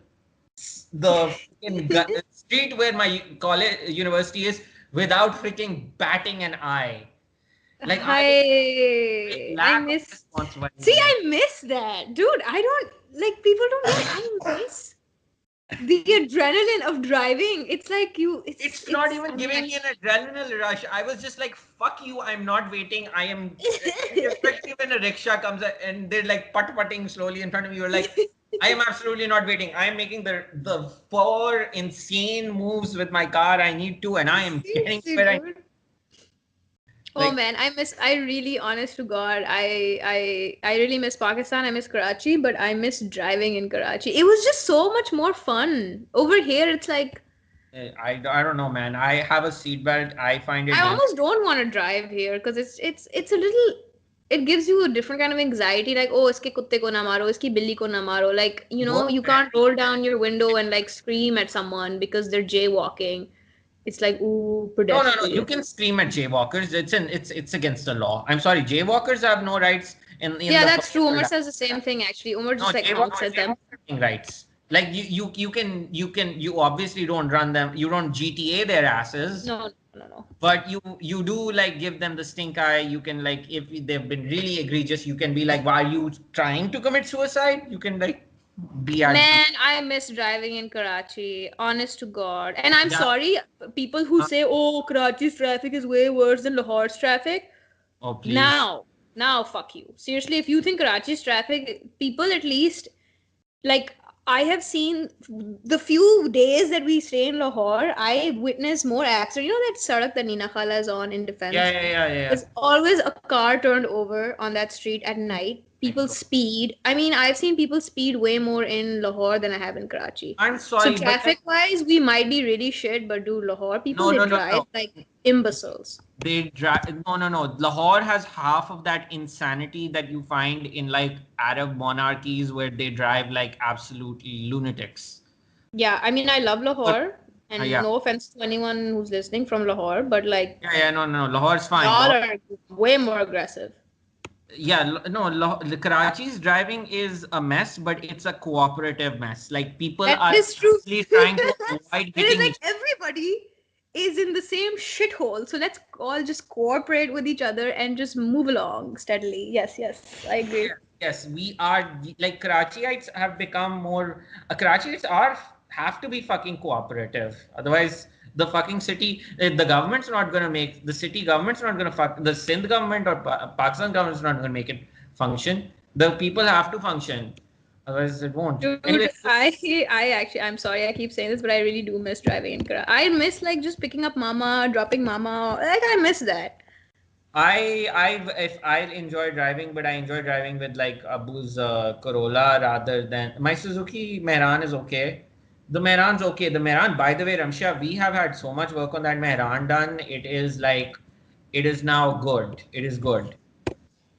freaking street where my college university is without freaking batting an eye. Like I I lack of miss. See, responsibility. I miss that, dude. I don't like people don't get. I miss the adrenaline of driving. It's like you. It's not It's. even I mean, giving me an adrenaline rush. I was just like, fuck you, I'm not waiting. I am, especially when a rickshaw comes and they're like putt-putting slowly in front of you. You're like, I am absolutely not waiting. I am making the four insane moves with my car I need to, and I am getting seriously, where I dude. Oh like. man, I miss. I really, honest to God, I really miss Pakistan. I miss Karachi, but I miss driving in Karachi. It was just so much more fun. Over here, it's like I don't know, man. I have a seatbelt. I find it I dangerous. almost don't want to drive here because it's a little. It gives you a different kind of anxiety. Like, oh, iske kutte ko na maro, iski billi ko na maro. Like, Both you can't roll down your window and like scream at someone because they're jaywalking. It's like, ooh, no. You pedestrian. can scream at jaywalkers. It's against the law. I'm sorry. Jaywalkers have no rights in Yeah, the that's first true. Umar world. says the same thing actually. Umar No, just like honks jaywalkers at them. have voting rights. Like you obviously don't run them. You don't GTA their asses, No, no, no. but you do like give them the stink eye. You can like if they've been really egregious, you can be like, why are you trying to commit suicide? You can like be at them. Man, I miss driving in Karachi, honest to God. And I'm Yeah. sorry, people who Uh, say, oh, Karachi's traffic is way worse than Lahore's traffic. oh please. Now, fuck you. Seriously, if you think Karachi's traffic, people at least, like, I have seen the few days that we stay in Lahore, I witnessed more accidents. You know that sadak that Nina Khala is on in Yeah, Defense? yeah, yeah, yeah. There's always a car turned over on that street at night. My People God. speed. I mean, I've seen people speed way more in Lahore than I have in Karachi. I'm So sorry, but like, traffic wise, we might be really shit, but dude, Lahore people no, they no, no, drive no. like imbeciles. They drive. No, no, no. Lahore has half of that insanity that you find in like Arab monarchies where they drive like absolutely lunatics. Yeah, I mean, I love But Lahore, and yeah, no offense to anyone who's listening from Lahore, but like yeah. No, no, no. Lahore's fine. y'all Lahore, are way more aggressive. yeah, no. Karachi's driving is a mess, but it's a cooperative mess. Like people That are is true. actually trying to avoid It is hitting like each. everybody is in the same shithole. So let's all just cooperate with each other and just move along steadily. Yes, yes, I agree. Yes, yes, we are like Karachiites have become more. Karachiites are have to be fucking cooperative. Otherwise, the fucking city, the government's not gonna make the city government's not gonna fuck the Sindh government or Pakistan government's not gonna make it function. The people have to function. Otherwise, it won't. Dude, Anyway, I actually, I'm sorry, I keep saying this, but I really do miss driving in Karachi. I miss like just picking up mama, dropping mama. Like I miss that. if I enjoy driving, but I enjoy driving with like Abu's Corolla rather than my Suzuki Mehran is okay. The Mehran's okay. The Mehran, by the way, Ramsha, we have had so much work on that Mehran done. It is like, it is now good. It is good.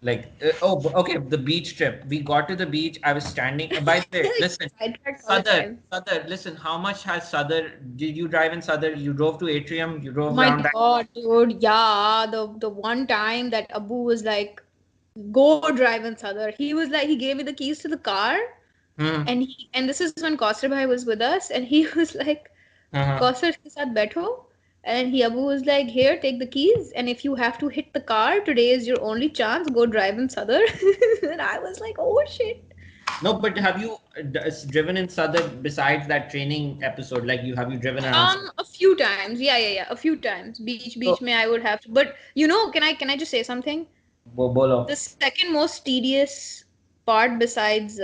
Like, okay, the beach trip. We got to the beach. I was standing. By the way, listen, Sidetracked all the Saddar, time. Saddar, listen, how much has Saddar? Did you drive in Saddar? You drove to Atrium. You Oh drove my around that. God, dude. Yeah, the one time that Abu was like, go drive in Sadar. He was like, he gave me the keys to the car, Hmm. and this is when Kauster bhai was with us, and he was like, Uh-huh. Kauster ke saath बैठो, and he Abu was like, here, take the keys, and if you have to hit the car, today is your only chance. Go drive in Sadar. And I was like, oh shit. No, but have you driven in Saddar besides that training episode? Like, have you driven around? A few times. Yeah. A few times. Beach So, mein I would have to. But you know, can I just say something? The bolo. second most tedious part besides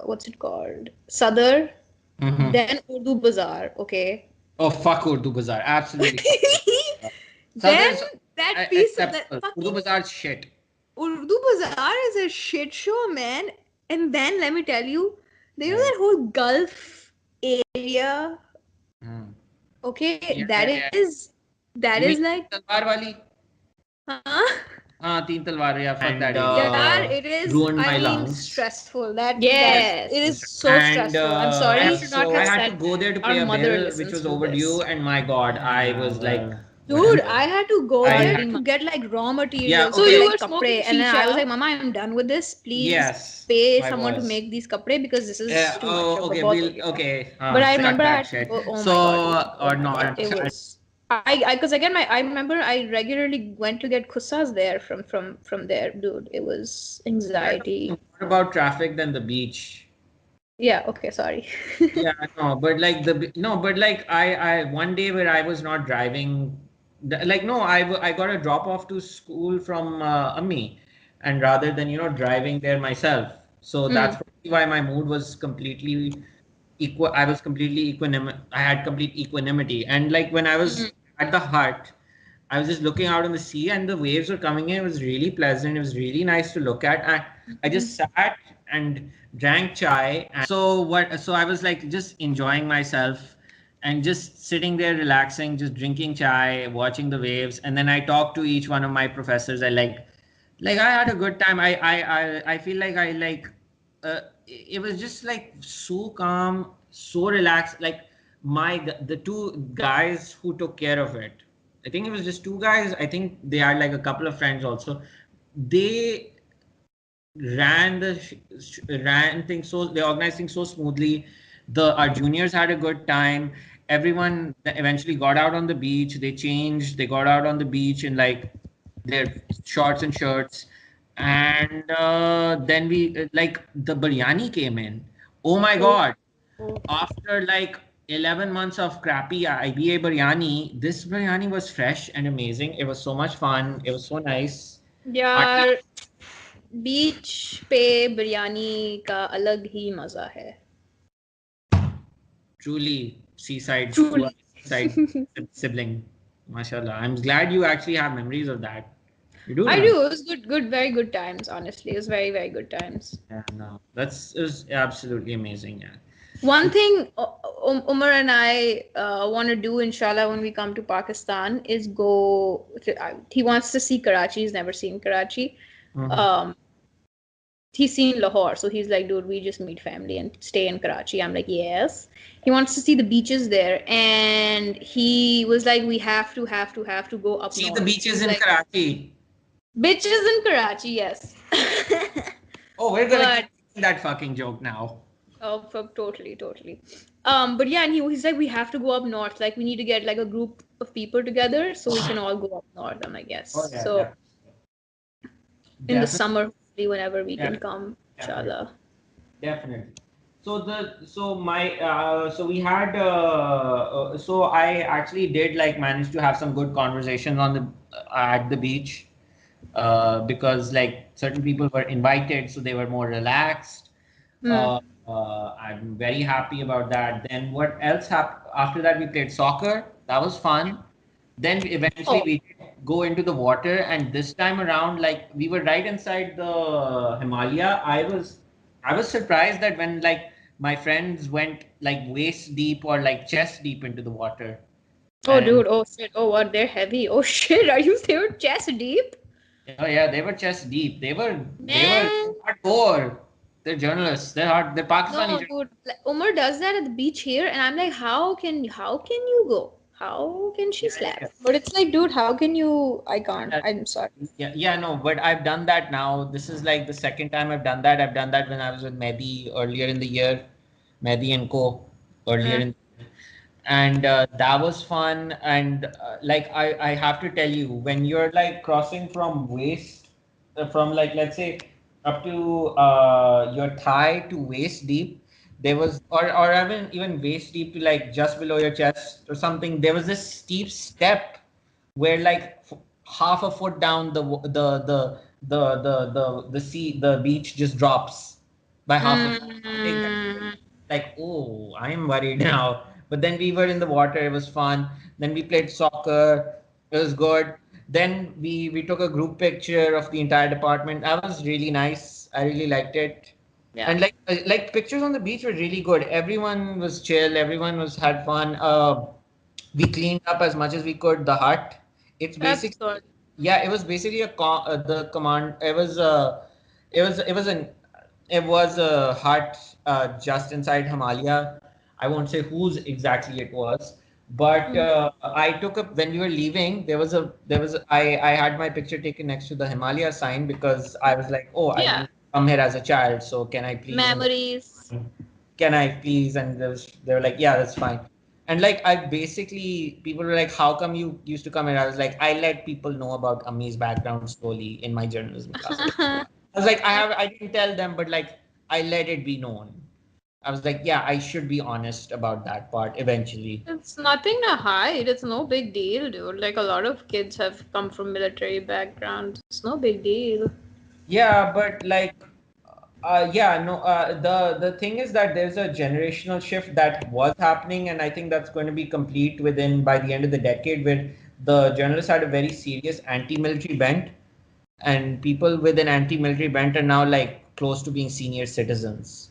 what's it called? Sadr, Mm-hmm. then Urdu Bazaar, okay? Oh, fuck Urdu Bazaar. Absolutely fuck Urdu Bazaar. Then Saddar is that piece of that acceptable. Urdu fucking Bazaar shit. Urdu Bazaar is a shit show, man. And then let me tell you, you know Yeah. that whole Gulf area, Hmm. okay? Yeah, That yeah, yeah. that You is mean like, Talwar wali? huh? Teen Talwar, yeah, fuck And that area. Yeah, it is. Ruined I my mean, lungs. stressful. That yes, it is so And stressful. I'm sorry you should not I have had to said go there to our pay a mother bill, which listens was to overdue. this. And my God, I was like, well, Dude, whatever. I had to go I there had to get like raw Yeah, materials So for you like were kapde, smoking and then I was shisha. like, Mama, I'm done with this. Please Yes, pay I someone to was. make these kapde because this is too much of a Okay, bahut ho gaya. okay. But I Cut remember I that had to shit. go. Oh So, my God, dude. Oh or my no, God. It was. Because again, I remember I regularly went to get kussas there from there, dude. It was you're anxiety. talking more about traffic than the beach. Yeah. Okay. Sorry. Yeah, no, but like no, but like I one day where I was not driving, like no, I got a drop off to school from Ammi, and rather than driving there myself, so Hmm. that's probably why my mood was completely equal. I was completely equanim. I had complete equanimity, and like when I Hmm. was at the hut, I was just looking out on the sea, and the waves were coming in. It was really pleasant. It was really nice to look at. I just sat and drank chai. So I was like just enjoying myself and just sitting there relaxing, just drinking chai, watching the waves. And then I talked to each one of my professors. I had a good time. I feel like it was just like so calm, so relaxed. Like the two guys who took care of it. I think it was just two guys. I think they had like a couple of friends also. They ran things so they organized things so smoothly. Our juniors had a good time. Everyone eventually got out on the beach. They changed. They got out on the beach in like their shorts and shirts, and then we like the biryani came in. Oh my Oh. God! After like 11 months of crappy IBA biryani, this biryani was fresh and amazing. It was so much fun. It was so nice. यार बीच पे बिरयानी का अलग ही मजा है. Truly, Seaside, you are Truly. a Seaside sibling. MashaAllah. I'm glad you actually have memories of that. You do I remember? do. It was good, very good times. Honestly, it was very, very good times. Yeah, no, that's is absolutely amazing. Yeah. One thing Umar and I want to do, inshallah, when we come to Pakistan is go. He wants to see Karachi. He's never seen Karachi. Mhm. Um, he's seen Lahore, so he's like, dude, we just meet family and stay in Karachi. I'm like, yes. He wants to see the beaches there, and he was like, we have to go up See the north. beaches He's in like, Karachi. bitches in Karachi, yes. Oh, we're gonna But keep that fucking joke now. oh, totally. But yeah, and he's like, we have to go up north. Like, we need to get like a group of people together so we can all go up north. I'm like, yes. Oh yeah, So in the definitely, summer, hopefully, whenever we can definitely, come, definitely. inshallah. Definitely. So we had so I actually did like manage to have some good conversations on the at the beach because like certain people were invited, so they were more relaxed. Hmm. I'm very happy about that. Then what else happened after that? We played soccer. That was fun. Then eventually Oh, we did go into the water, and this time around, like we were right inside the Himalaya. I was surprised that when like my friends went like waist deep or like chest deep into the water, oh, and dude. Oh, shit. Oh, what? They're heavy. Oh, shit. Are you there chest deep? Oh yeah, they were chest deep. They were Man, hardcore. They're journalists. They're Pakistani no, dude. Like, Umar does that at the beach here, and I'm like, how can you go? How can she slap? journalists. But it's like, dude, how can you? I can't. Yeah, I'm sorry. yeah, no, but I've done that now. This is like the second time I've done that. I've done that when I was with Mehdi earlier in the year, Mehdi and Co. earlier Mm. in, and that was fun. And like I have to tell you, when you're like crossing from waist, from like let's say up to your thigh to waist deep, there was or even waist deep to like just below your chest or something. There was this steep step where like half a foot down the beach just drops by half a foot. Take that. Mm. Like, oh, I'm worried now. But then we were in the water, it was fun. Then we played soccer, it was good. Then we took a group picture of the entire department. That was really nice. I really liked it. Yeah. And like pictures on the beach were really good. Everyone was chill, everyone was had fun. We cleaned up as much as we could the hut. It's That's basically, good. yeah, it was basically the command. It was a hut just inside Himalaya. I won't say whose exactly it was, but Mm. I took up when we were leaving. I had my picture taken next to the Himalaya sign because I was like, oh, I Yeah. used to come here as a child, so can I please? And Memories. can I please? And they were like, yeah, that's fine. And like I basically, people were like, how come you used to come here? I was like, I let people know about Ami's background slowly in my journalism classes. I was like, I didn't tell them, but like I let it be known. I was like, yeah, I should be honest about that part eventually. It's nothing to hide. It's no big deal, dude. Like a lot of kids have come from military backgrounds. It's no big deal. Yeah, but like, yeah, no. The thing is that there's a generational shift that was happening, and I think that's going to be complete within by the end of the decade, where the journalists had a very serious anti-military bent, and people with an anti-military bent are now like close to being senior citizens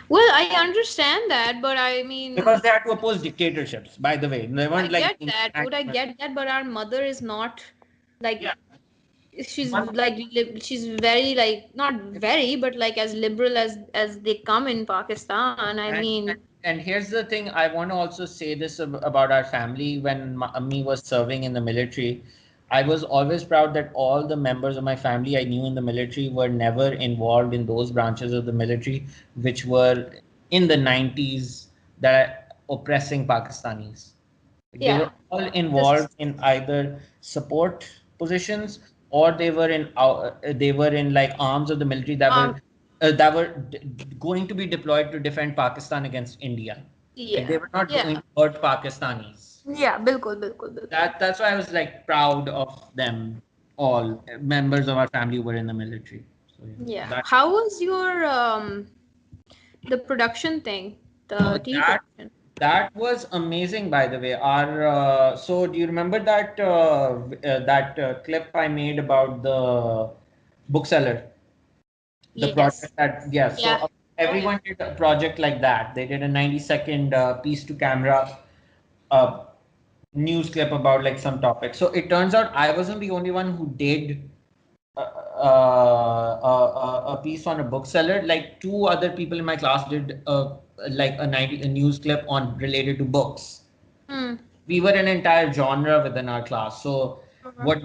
Well, I understand that, but I mean, because they had to oppose dictatorships. By the way, they I weren't like get that, dude. I get that, but our mother is not like yeah. she's One like she's very like not very, but like as liberal as they come in Pakistan. I And, mean, and and here's the thing, I want to also say this about our family. When Ammi was serving in the military, I was always proud that all the members of my family I knew in the military were never involved in those branches of the military which were in the 90s that are oppressing Pakistanis. They yeah, were all this involved in either support positions or they were in like arms of the military that were going to be deployed to defend Pakistan against India. Like they yeah, were not going yeah, to hurt Pakistanis. yeah, bilkul, bilkul, bilkul. That's why I was like proud of them. All members of our family were in the military. So yeah, Yeah. that How was your the production thing, oh, the TV that production? that was amazing, by the way. Our so do you remember that clip I made about the bookseller? The Yes. project that yeah. So Yeah. Yeah. Yeah. everyone did a project like that. They did a 90-second piece to camera uh, news clip about like some topic. So it turns out I wasn't the only one who did a piece on a bookseller. Like two other people in my class did like a news clip on related to books. Hmm. We were an entire genre within our class. So Uh-huh. what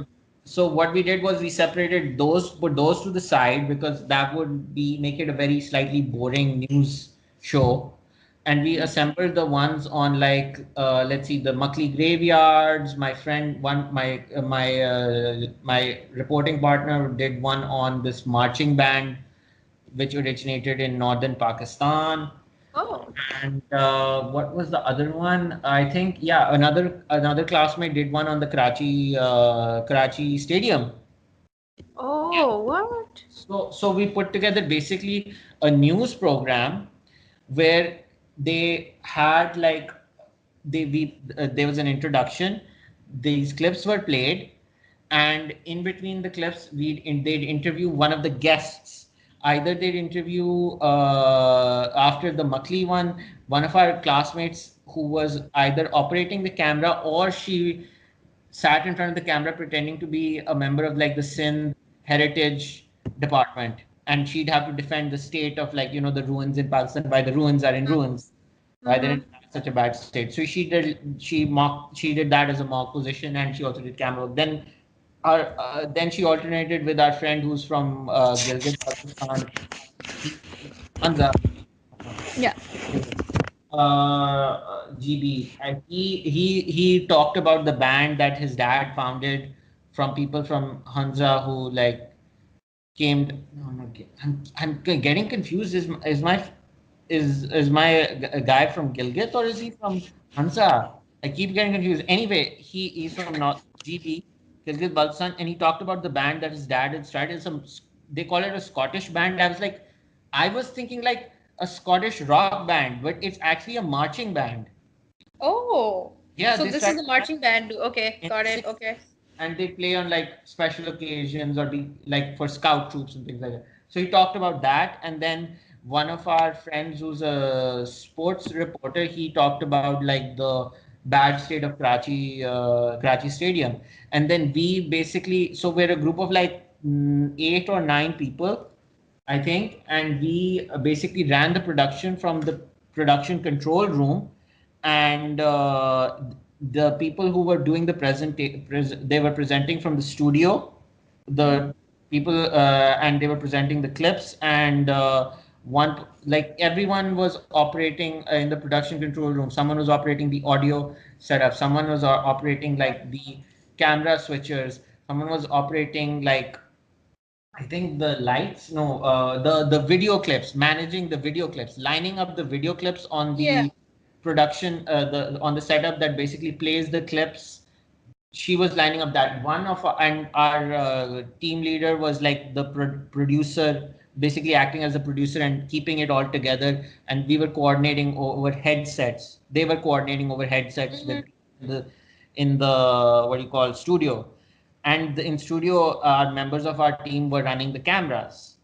what we did was we separated those, put those to the side because that would be make it a very slightly boring news show. And we assembled the ones on like let's see, the Muckley graveyards. My friend, one my reporting partner did one on this marching band which originated in northern Pakistan. Oh. And what was the other one? I think yeah, another classmate did one on the Karachi stadium. Oh, what? So we put together basically a news program where they had like there was an introduction. These clips were played, and in between the clips, they'd interview one of the guests. Either they'd interview after the Makli one of our classmates who was either operating the camera or she sat in front of the camera pretending to be a member of like the Sindh Heritage Department, and she'd have to defend the state of like the ruins in Pakistan. Why the ruins are in ruins? Why they're Mm-hmm. in such a bad state? So she did that as a mock position, and she also did camera work. Then she alternated with our friend who's from Gilgit-Baltistan, Hamza. Yeah. GB, and he talked about the band that his dad founded from people from Hansa who like came. No, no, I'm getting confused. Is my guy from Gilgit or is he from Hansa? I keep getting confused. Anyway, he's from North GB, Gilgit Baltistan, and he talked about the band that his dad had started. They call it a Scottish band. I was thinking like a Scottish rock band, but it's actually a marching band. Oh, Yeah, so they this is started the marching band. Okay, in got the it. 60s, Okay. and they play on like special occasions or be like for scout troops and things like that. So he talked about that, and then one of our friends who's a sports reporter, he talked about like the bad state of Karachi Stadium, and then we basically, so we're a group of like 8 or 9 people, I think, and we basically ran the production from the production control room, and the people who were doing the they were presenting from the studio, Mm-hmm. the people, and they were presenting the clips, and one like everyone was operating in the production control room. Someone was operating the audio setup, someone was operating like the camera switchers, someone was operating like I think the lights, no, the video clips, managing the video clips, lining up the video clips on Yeah. the production, the on the setup that basically plays the clips. She was lining up that one of and our team leader was like the producer, basically acting as a producer and keeping it all together. And we were coordinating over headsets. They were coordinating over headsets Mm-hmm. with in the what do you call studio, and in studio members of our team were running the cameras,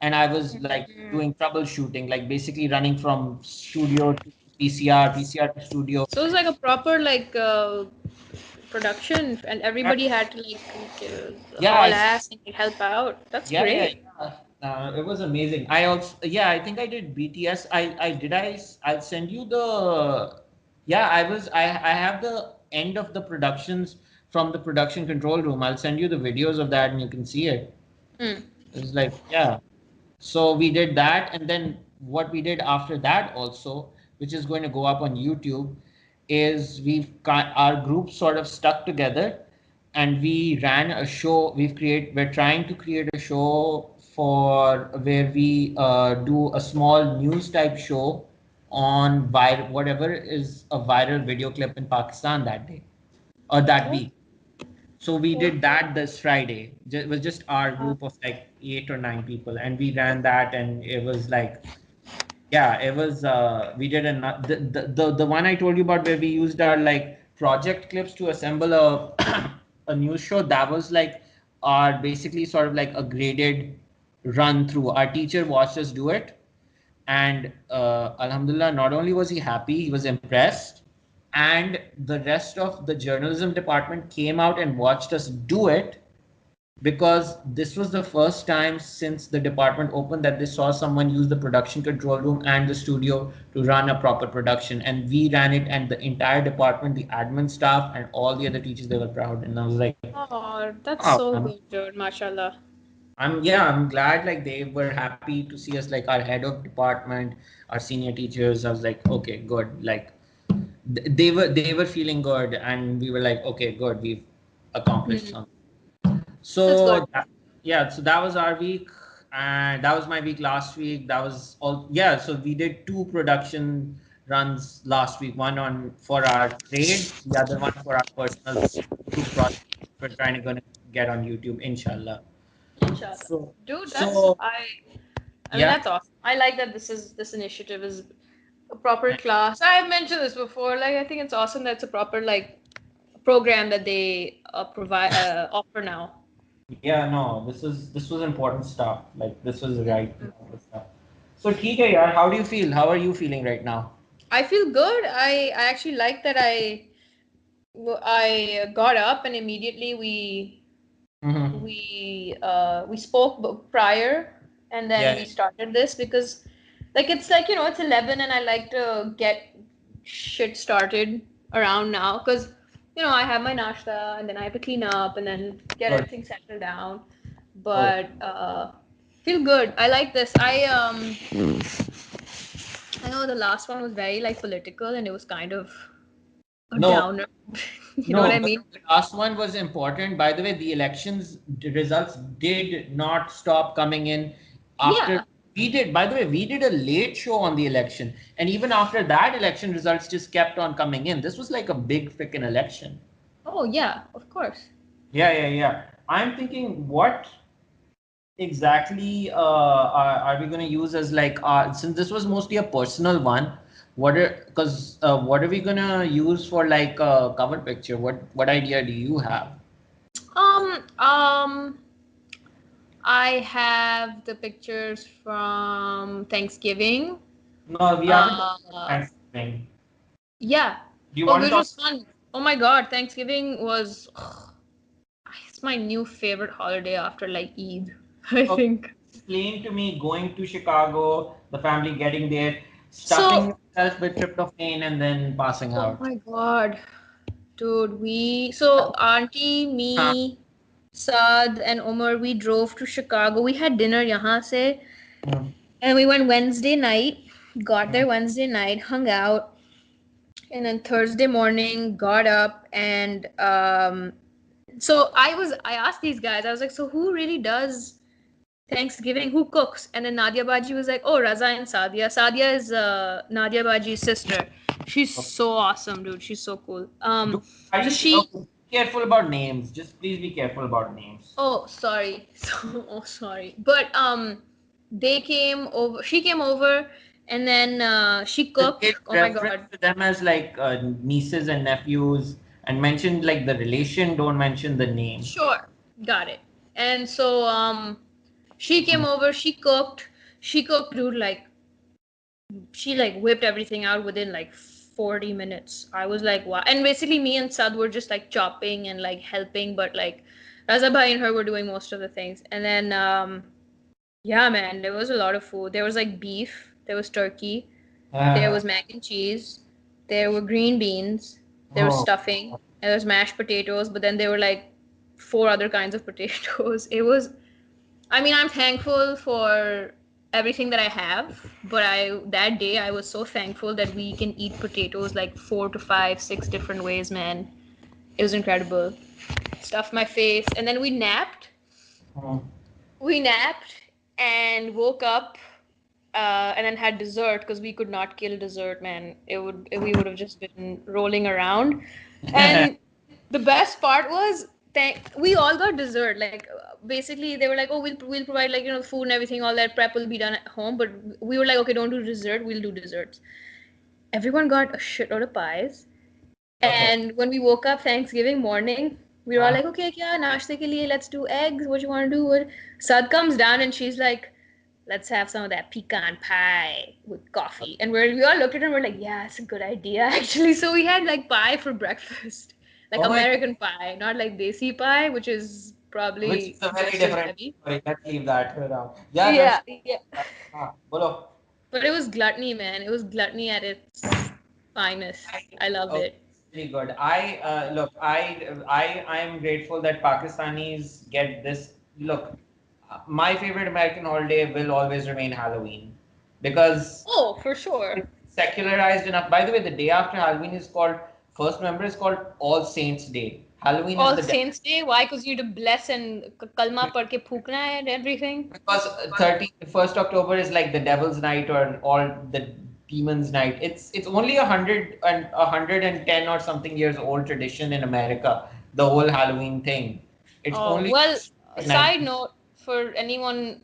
and I was like doing troubleshooting, like basically running from studio to PCR to studio. So it's like a proper like production, and Yeah, everybody had to like haul yeah, ass and help out. That's yeah, yeah, great. yeah. It was amazing. I also, yeah, I think I did BTS. I'll send you the, yeah, I have the end of the productions from the production control room. I'll send you the videos of that and you can see it. Mm. It's like, yeah. So we did that, and then what we did after that also, which is going to go up on YouTube, is our group sort of stuck together, and we ran a show. We're trying to create a show for where we do a small news type show on whatever is a viral video clip in Pakistan that day or that Oh, week. So we okay. did that this Friday. It was just our group of like 8 or 9 people, and we ran that, and it was like, yeah, it was. We did the one I told you about where we used our like project clips to assemble a a news show. That was like our basically sort of like a graded run through. Our teacher watched us do it, and Alhamdulillah, not only was he happy, he was impressed, and the rest of the journalism department came out and watched us do it, because this was the first time since the department opened that they saw someone use the production control room and the studio to run a proper production. And we ran it, and the entire department, the admin staff, and all the other teachers, they were proud. And I was like, Oh, that's oh, so good, dude. Mashallah. I'm glad like they were happy to see us, like our head of department, our senior teachers. I was like, okay, good. Like they were feeling good, and we were like, okay, good, we've accomplished Mm. something. That's good. Yeah, so that was our week, and that was my week last week. That was all. Yeah, so we did 2 production runs last week. One on for our trade, the other one for our personal group project. We're trying to gonna get on YouTube, inshallah. Inshallah. So, Dude, so I mean yeah. that's awesome. I like that this initiative is a proper class. I've mentioned this before. Like I think it's awesome that it's a proper like program that they provide offer now. Yeah, no, this was important stuff. Like this was right important stuff. So, ठीक है यार, how do you feel? How are you feeling right now? I feel good. I actually like that I got up and immediately Mm-hmm. we spoke prior, and then Yeah. we started this because like it's like it's 11 and I like to get shit started around now because I have my nashta and then I have to clean up and then get Good. everything settled down. Good. But feel good. I like this. I know the last one was very like political and it was kind of a No, downer. You know what no, I but mean? the last one was important. By the way, the elections results did not stop coming in after Yeah. we did. By the way, we did a late show on the election, and even after that, election results just kept on coming in. This was like a big freaking election. Oh yeah, of course. Yeah, yeah, yeah. I'm thinking, what exactly are we going to use as like since this was mostly a personal one, what are we going to use for like a cover picture? What idea do you have? Um, um, I have the pictures from Thanksgiving. No, we haven't talked about Uh, Thanksgiving. yeah. Do you Oh, want to which talk? was fun. Oh my God, Thanksgiving was it's my new favorite holiday after like Eid, I Okay, think. explain to me going to Chicago, the family getting there, stuffing So, yourself with tryptophan, and then passing oh out. my God, dude, so Auntie, Huh. me, Saad, and Omar, we drove to Chicago. We had dinner yahan se, Hmm. and we went Wednesday night. Got Hmm. there Wednesday night, hung out, and then Thursday morning got up and so I asked these guys, I was like, so who really does Thanksgiving? Who cooks? And then Nadia Baji was like, oh, Raza and Sadia. Sadia is Nadia Baji's sister. She's so awesome, dude. She's so cool. Do, are So you she okay, be careful about names? Just please be careful about names. oh sorry. So oh sorry. But they came over she came over and then she They cooked. Oh my reference God. to them as like nieces and nephews, and mention like the relation. Don't mention the name. Sure. Got it. And so she came Mhm. over, she cooked, dude, like she like whipped everything out within like 40 minutes. I was like, wow. And basically me and Sad were just like chopping and like helping, but like Raza Bhai and her were doing most of the things. And then yeah, man, there was a lot of food. There was like beef, there was turkey, there Uh, was mac and cheese, there were green beans, there was oh, stuffing, and there was mashed potatoes, but then there were like four other kinds of potatoes. It was I mean, I'm thankful for everything that I have, but I that day I was so thankful that we can eat potatoes like four to five, six different ways, man. It was incredible. Stuffed my face, and then we napped. oh. We napped and woke up, and then had dessert because we could not kill dessert, man. We would have just been rolling around. And the best part was we all got dessert. Like basically they were like, oh, we'll provide like food and everything. All that prep will be done at home. But we were like, okay, don't do dessert. We'll do desserts. Everyone got a shitload of pies. Okay. And when we woke up Thanksgiving morning, we were all Uh, like, okay, kya nashte ke liye, let's do eggs. What you want to do? What? Sad comes down and she's like, let's have some of that pecan pie with coffee. And we all looked at her and we're like, yeah, it's a good idea actually. So we had like pie for breakfast, like oh my God. American pie, not like desi pie, which is Which is probably a very just as different heavy. story. Let's leave that around. Yeah, Yeah, that's. yeah. Bolo. But it was gluttony, man. It was gluttony at its finest. I loved Okay, it. very good. I look. I am grateful that Pakistanis get this. Look, my favorite American holiday will always remain Halloween because Oh, for sure. it's secularized enough. By the way, the day after Halloween is called first November is called All Saints Day. Halloween is All the day. Saints Day. Why? Because you need to bless and kalma pad ke phukna hai and everything. Because 1st October is like the devil's night or all the demons night. It's only 110 or something years old tradition in America, the whole Halloween thing. It's Oh, only well, a like side 90. note for anyone,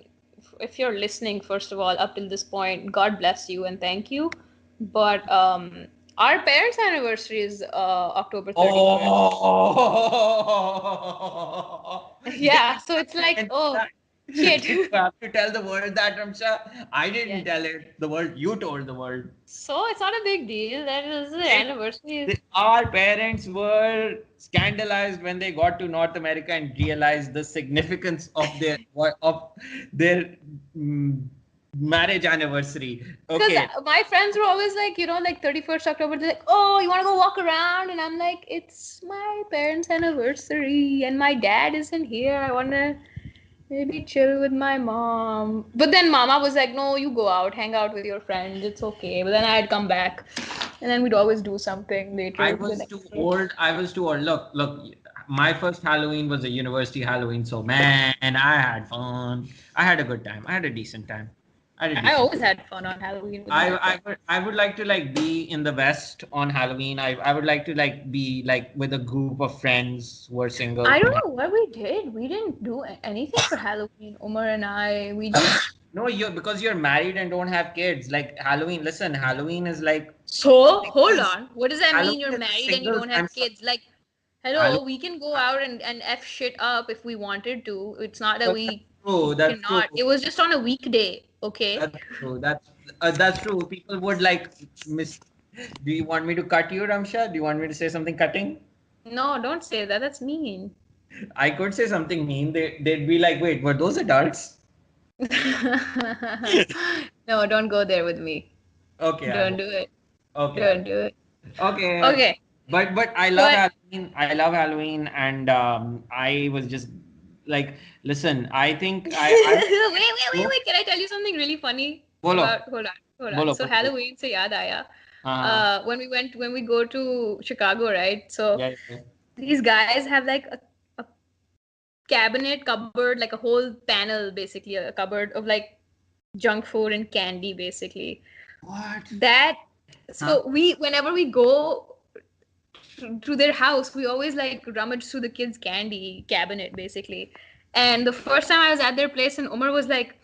if you're listening, first of all, up till this point, God bless you and thank you. But our parents' anniversary is October 31st. Oh, they Yeah, so it's like, can do oh, that. Shit. You have to tell the world that, Ramsha. I didn't Yeah. tell it. The world, you told the world. So it's not a big deal. That is the It, anniversary. our parents were scandalized when they got to North America and realized the significance of their mm, marriage anniversary. Because Okay, my friends were always like, like 31st October, they're like, oh, you want to go walk around? And I'm like, it's my parents' anniversary and my dad isn't here. I want to maybe chill with my mom. But then mama was like, no, you go out, hang out with your friends. It's okay. But then I'd come back and then we'd always do something I later the was next too day. old. I was too old. Look. My first Halloween was a university Halloween, so man, I had fun. I had a good time. I had a decent time. I had a I decent. always had fun on Halloween with my friends. I would like to like be in the West on Halloween. I would like to like be like with a group of friends who are single I on don't know what we did. We didn't do anything for Halloween. Umar and I, we just. No, you're because you're married and don't have kids. Like Halloween, listen, Halloween is like So, hold singles. on. What does that mean? Halloween You're is a married and you singles don't time. have kids? Like, hello, Halloween, we can go out and F shit up if we wanted to. It's not that that's we true. That's true. cannot. It was just on a weekday, okay? That's true. That's true. People would like miss. Do you want me to cut you, Ramsha? Do you want me to say something cutting? No, don't say that. That's mean. I could say something mean. They'd be like, wait, were those adults? No, don't go there with me. Okay, I Don't will. do it. Okay, I Don't will. do it. Okay, Okay. but I love But Halloween. I love Halloween, and I was just like, listen. I think I was wait. Can I tell you something really funny bolo about hold on. bolo So bolo bolo. Halloween se yaad aaya. Uh, When we go to Chicago, right? So yeah, yeah. these guys have like a cabinet cupboard, like a whole panel, basically a cupboard of like junk food and candy, basically. What? That Huh? so we whenever we go to their house, we always like rummage through the kids' candy cabinet, basically. And the first time I was at their place, and Umar was like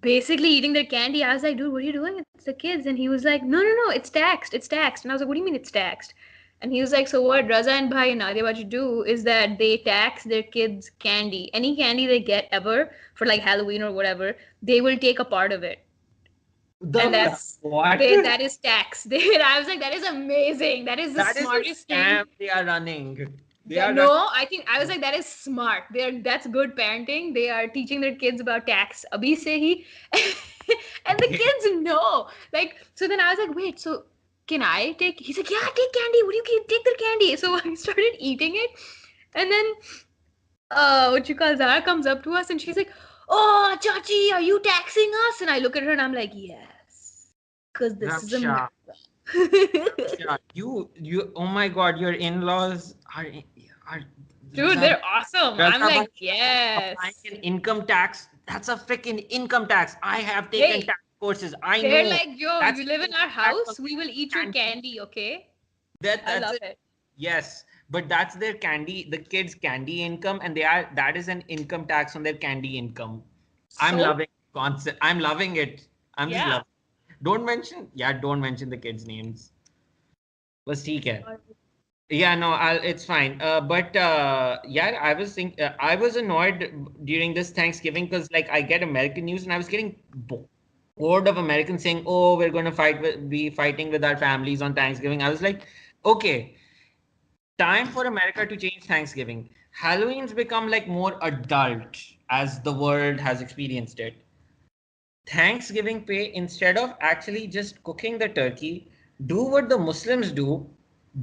basically eating their candy, I was like, dude, what are you doing? It's the kids. And he was like, no, it's taxed. It's taxed. And I was like, what do you mean it's taxed? And he was like, so what Raza and Bhai and Nadia what you do is that they tax their kids' candy. Any candy they get ever for like Halloween or whatever, they will take a part of it. And The what? that is tax. I was like, that is amazing. That is the That is a smartest thing. scam they are running. They That, are running. no, I think I was like, that is smart. That's good parenting. They are teaching their kids about tax. Abhi se hi. And the kids know. Like, so then I was like, wait, so can I take? He's like, yeah, take candy. What do you take their candy? So I started eating it, and then what you call Zara comes up to us and she's like, oh, Chachi, are you taxing us? And I look at her and I'm like, yes, because this is Ramsha, America. Ramsha, oh my God, your in-laws are Dude, Raza, they're awesome. I'm Raza like, Bhai, applying yes. an income tax. That's a freaking income tax. I have taken Hey, tax courses. I they're know like, yo, that's you the live in our income tax on house, we will eat your candy. candy, okay? I That's love it. it. Yes, but that's their candy, the kids' candy income, and that is an income tax on their candy income. I'm So, loving the concept. I'm loving it. I'm just yeah. loving. Don't mention the kids' names. बस ठीक है. Yeah, no, it's fine. But yeah, I was annoyed during this Thanksgiving because like I get American news and I was getting bored of Americans saying, "Oh, we're going to be fighting with our families on Thanksgiving." I was like, okay, time for America to change Thanksgiving. Halloween's become like more adult as the world has experienced it. Thanksgiving pay, instead of actually just cooking the turkey, do what the Muslims do,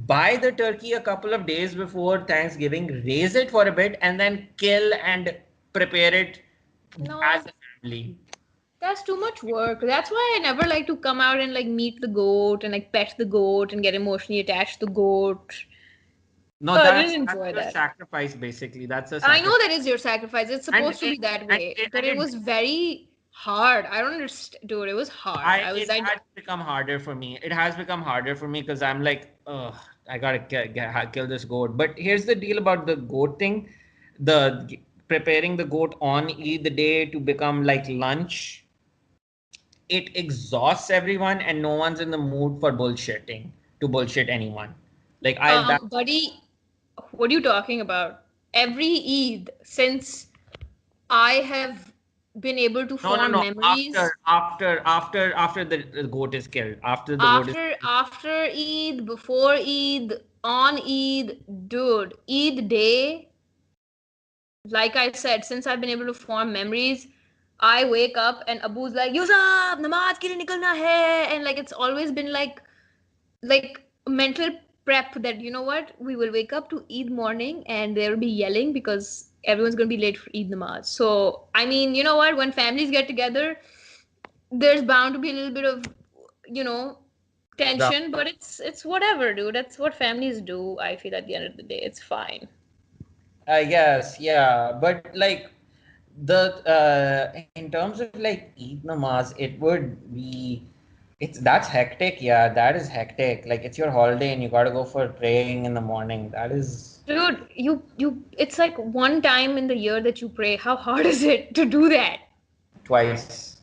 buy the turkey a couple of days before Thanksgiving, raise it for a bit, and then kill and prepare it as No, a family. that's too much work. That's why I never like to come out and like meet the goat and like pet the goat and get emotionally attached to the goat. No, I didn't that's enjoy your that. sacrifice basically. That's a I know sacrifice. that is your sacrifice. It's And supposed to it be that and way, it, but and it it was very hard. I don't understand, dude. It was hard. I I was it like, has become harder for me. It has become harder for me because I'm like, ugh, I gotta kill this goat. But here's the deal about the goat thing: preparing the goat on Eid the day to become like lunch. It exhausts everyone, and no one's in the mood for bullshitting to bullshit anyone. Like I that buddy, what are you talking about? Every Eid since I have been able to No, no, form no. memories After the goat is killed. After the goat is after Eid, before Eid, on Eid, dude, Eid day, like I said, since I've been able to form memories, I wake up and Abu's like, Yusuf, namaz ke liye nikalna hai. And like it's always been like mental prep that you know what, we will wake up to Eid morning and there will be yelling because everyone's gonna be late for Eid namaz. So I mean, you know what, when families get together, there's bound to be a little bit of, you know, drama. tension, but it's whatever, dude. That's what families do. I feel at the end of the day, it's fine. I guess, yeah. But like the in terms of like Eid namaz, it would be that's hectic. Yeah, that is hectic. Like it's your holiday and you gotta go for praying in the morning. That is Dude, it's like one time in the year that you pray. How hard is it to do that? twice.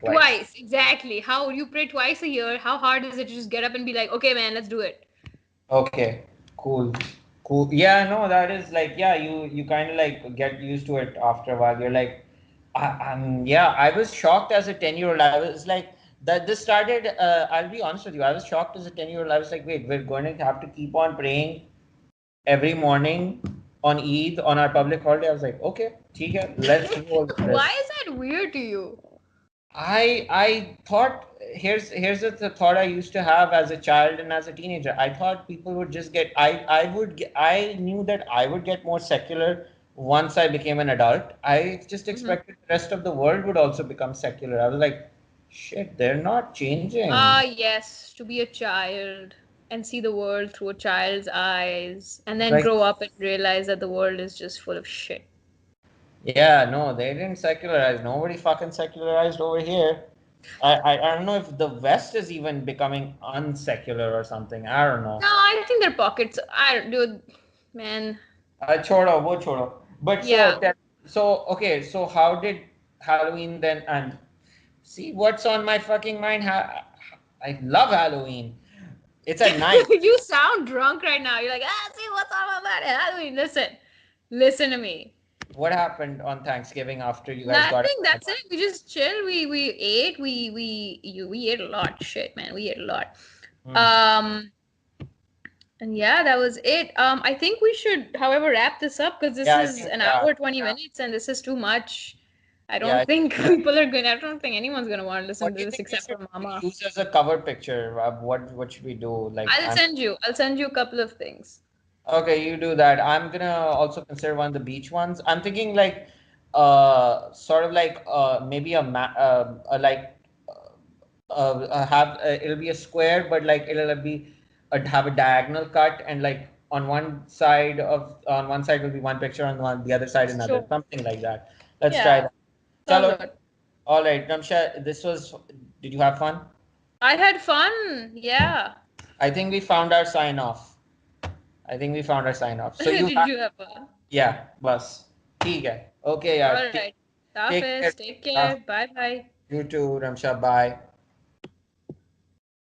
Twice. Twice, exactly. How you pray twice a year? How hard is it to just get up and be like, okay, man, let's do it? Okay, cool. Cool. Yeah, no, that is like, yeah, you kind of like get used to it after a while. You're like, yeah, I was shocked as a 10-year-old. I was like, that this started, I'll be honest with you, I was shocked as a 10-year-old. I was like, wait, we're going to have to keep on praying every morning on Eid on our public holiday. I was like, okay, ठीक है, let's roll with Why this. is that weird to you? I thought here's the thought I used to have as a child and as a teenager. I thought people would just get I knew that I would get more secular once I became an adult. I just Hmm. expected the rest of the world would also become secular. I was like, shit, they're not changing. Ah, yes, to be a child and see the world through a child's eyes, and then Like, grow up and realize that the world is just full of shit. yeah, no, they didn't secularize. Nobody fucking secularized over here. I don't know if the West is even becoming unsecular or something. I don't know. No, I think they're pockets. I don't, dude, man. छोड़ो वो छोड़ो. But Yeah. okay, so how did Halloween then? And see what's on my fucking mind. I love Halloween. It's at night. You sound drunk right now. You're like, see what's on my mind. Halloween. Listen to me. What happened on Thanksgiving after you guys got Nothing. it? That's it. We just chill. We ate. We ate a lot. Shit, man. We ate a lot. Hmm. Um. And yeah, that was it. I think we should, however, wrap this up because this Yeah, I is think an yeah, hour, 20 minutes, and this is too much. I yeah. don't think people are gonna, I don't think anyone's gonna want to listen What to do you this think we except should for Mama. use as a cover picture? What should we do? Like I'll send you a couple of things. okay, you do that. I'm gonna also consider one of the beach ones. I'm thinking like, sort of like, maybe like, it'll be a square, but like it'll be have a diagonal cut, and like on one side will be one picture, on the other side another, Sure. something like that. Let's try Yeah, that. all Chalo. good. All right, Ramsha, this was. Did you have fun? I had fun. Yeah. I think we found our sign off. I think we found our sign off. So you Did have. you have fun? Yeah, bus. ठीक है. Okay, All यार. right. Take care. Hafiz, take care. Bye bye. You too, Ramsha. Bye.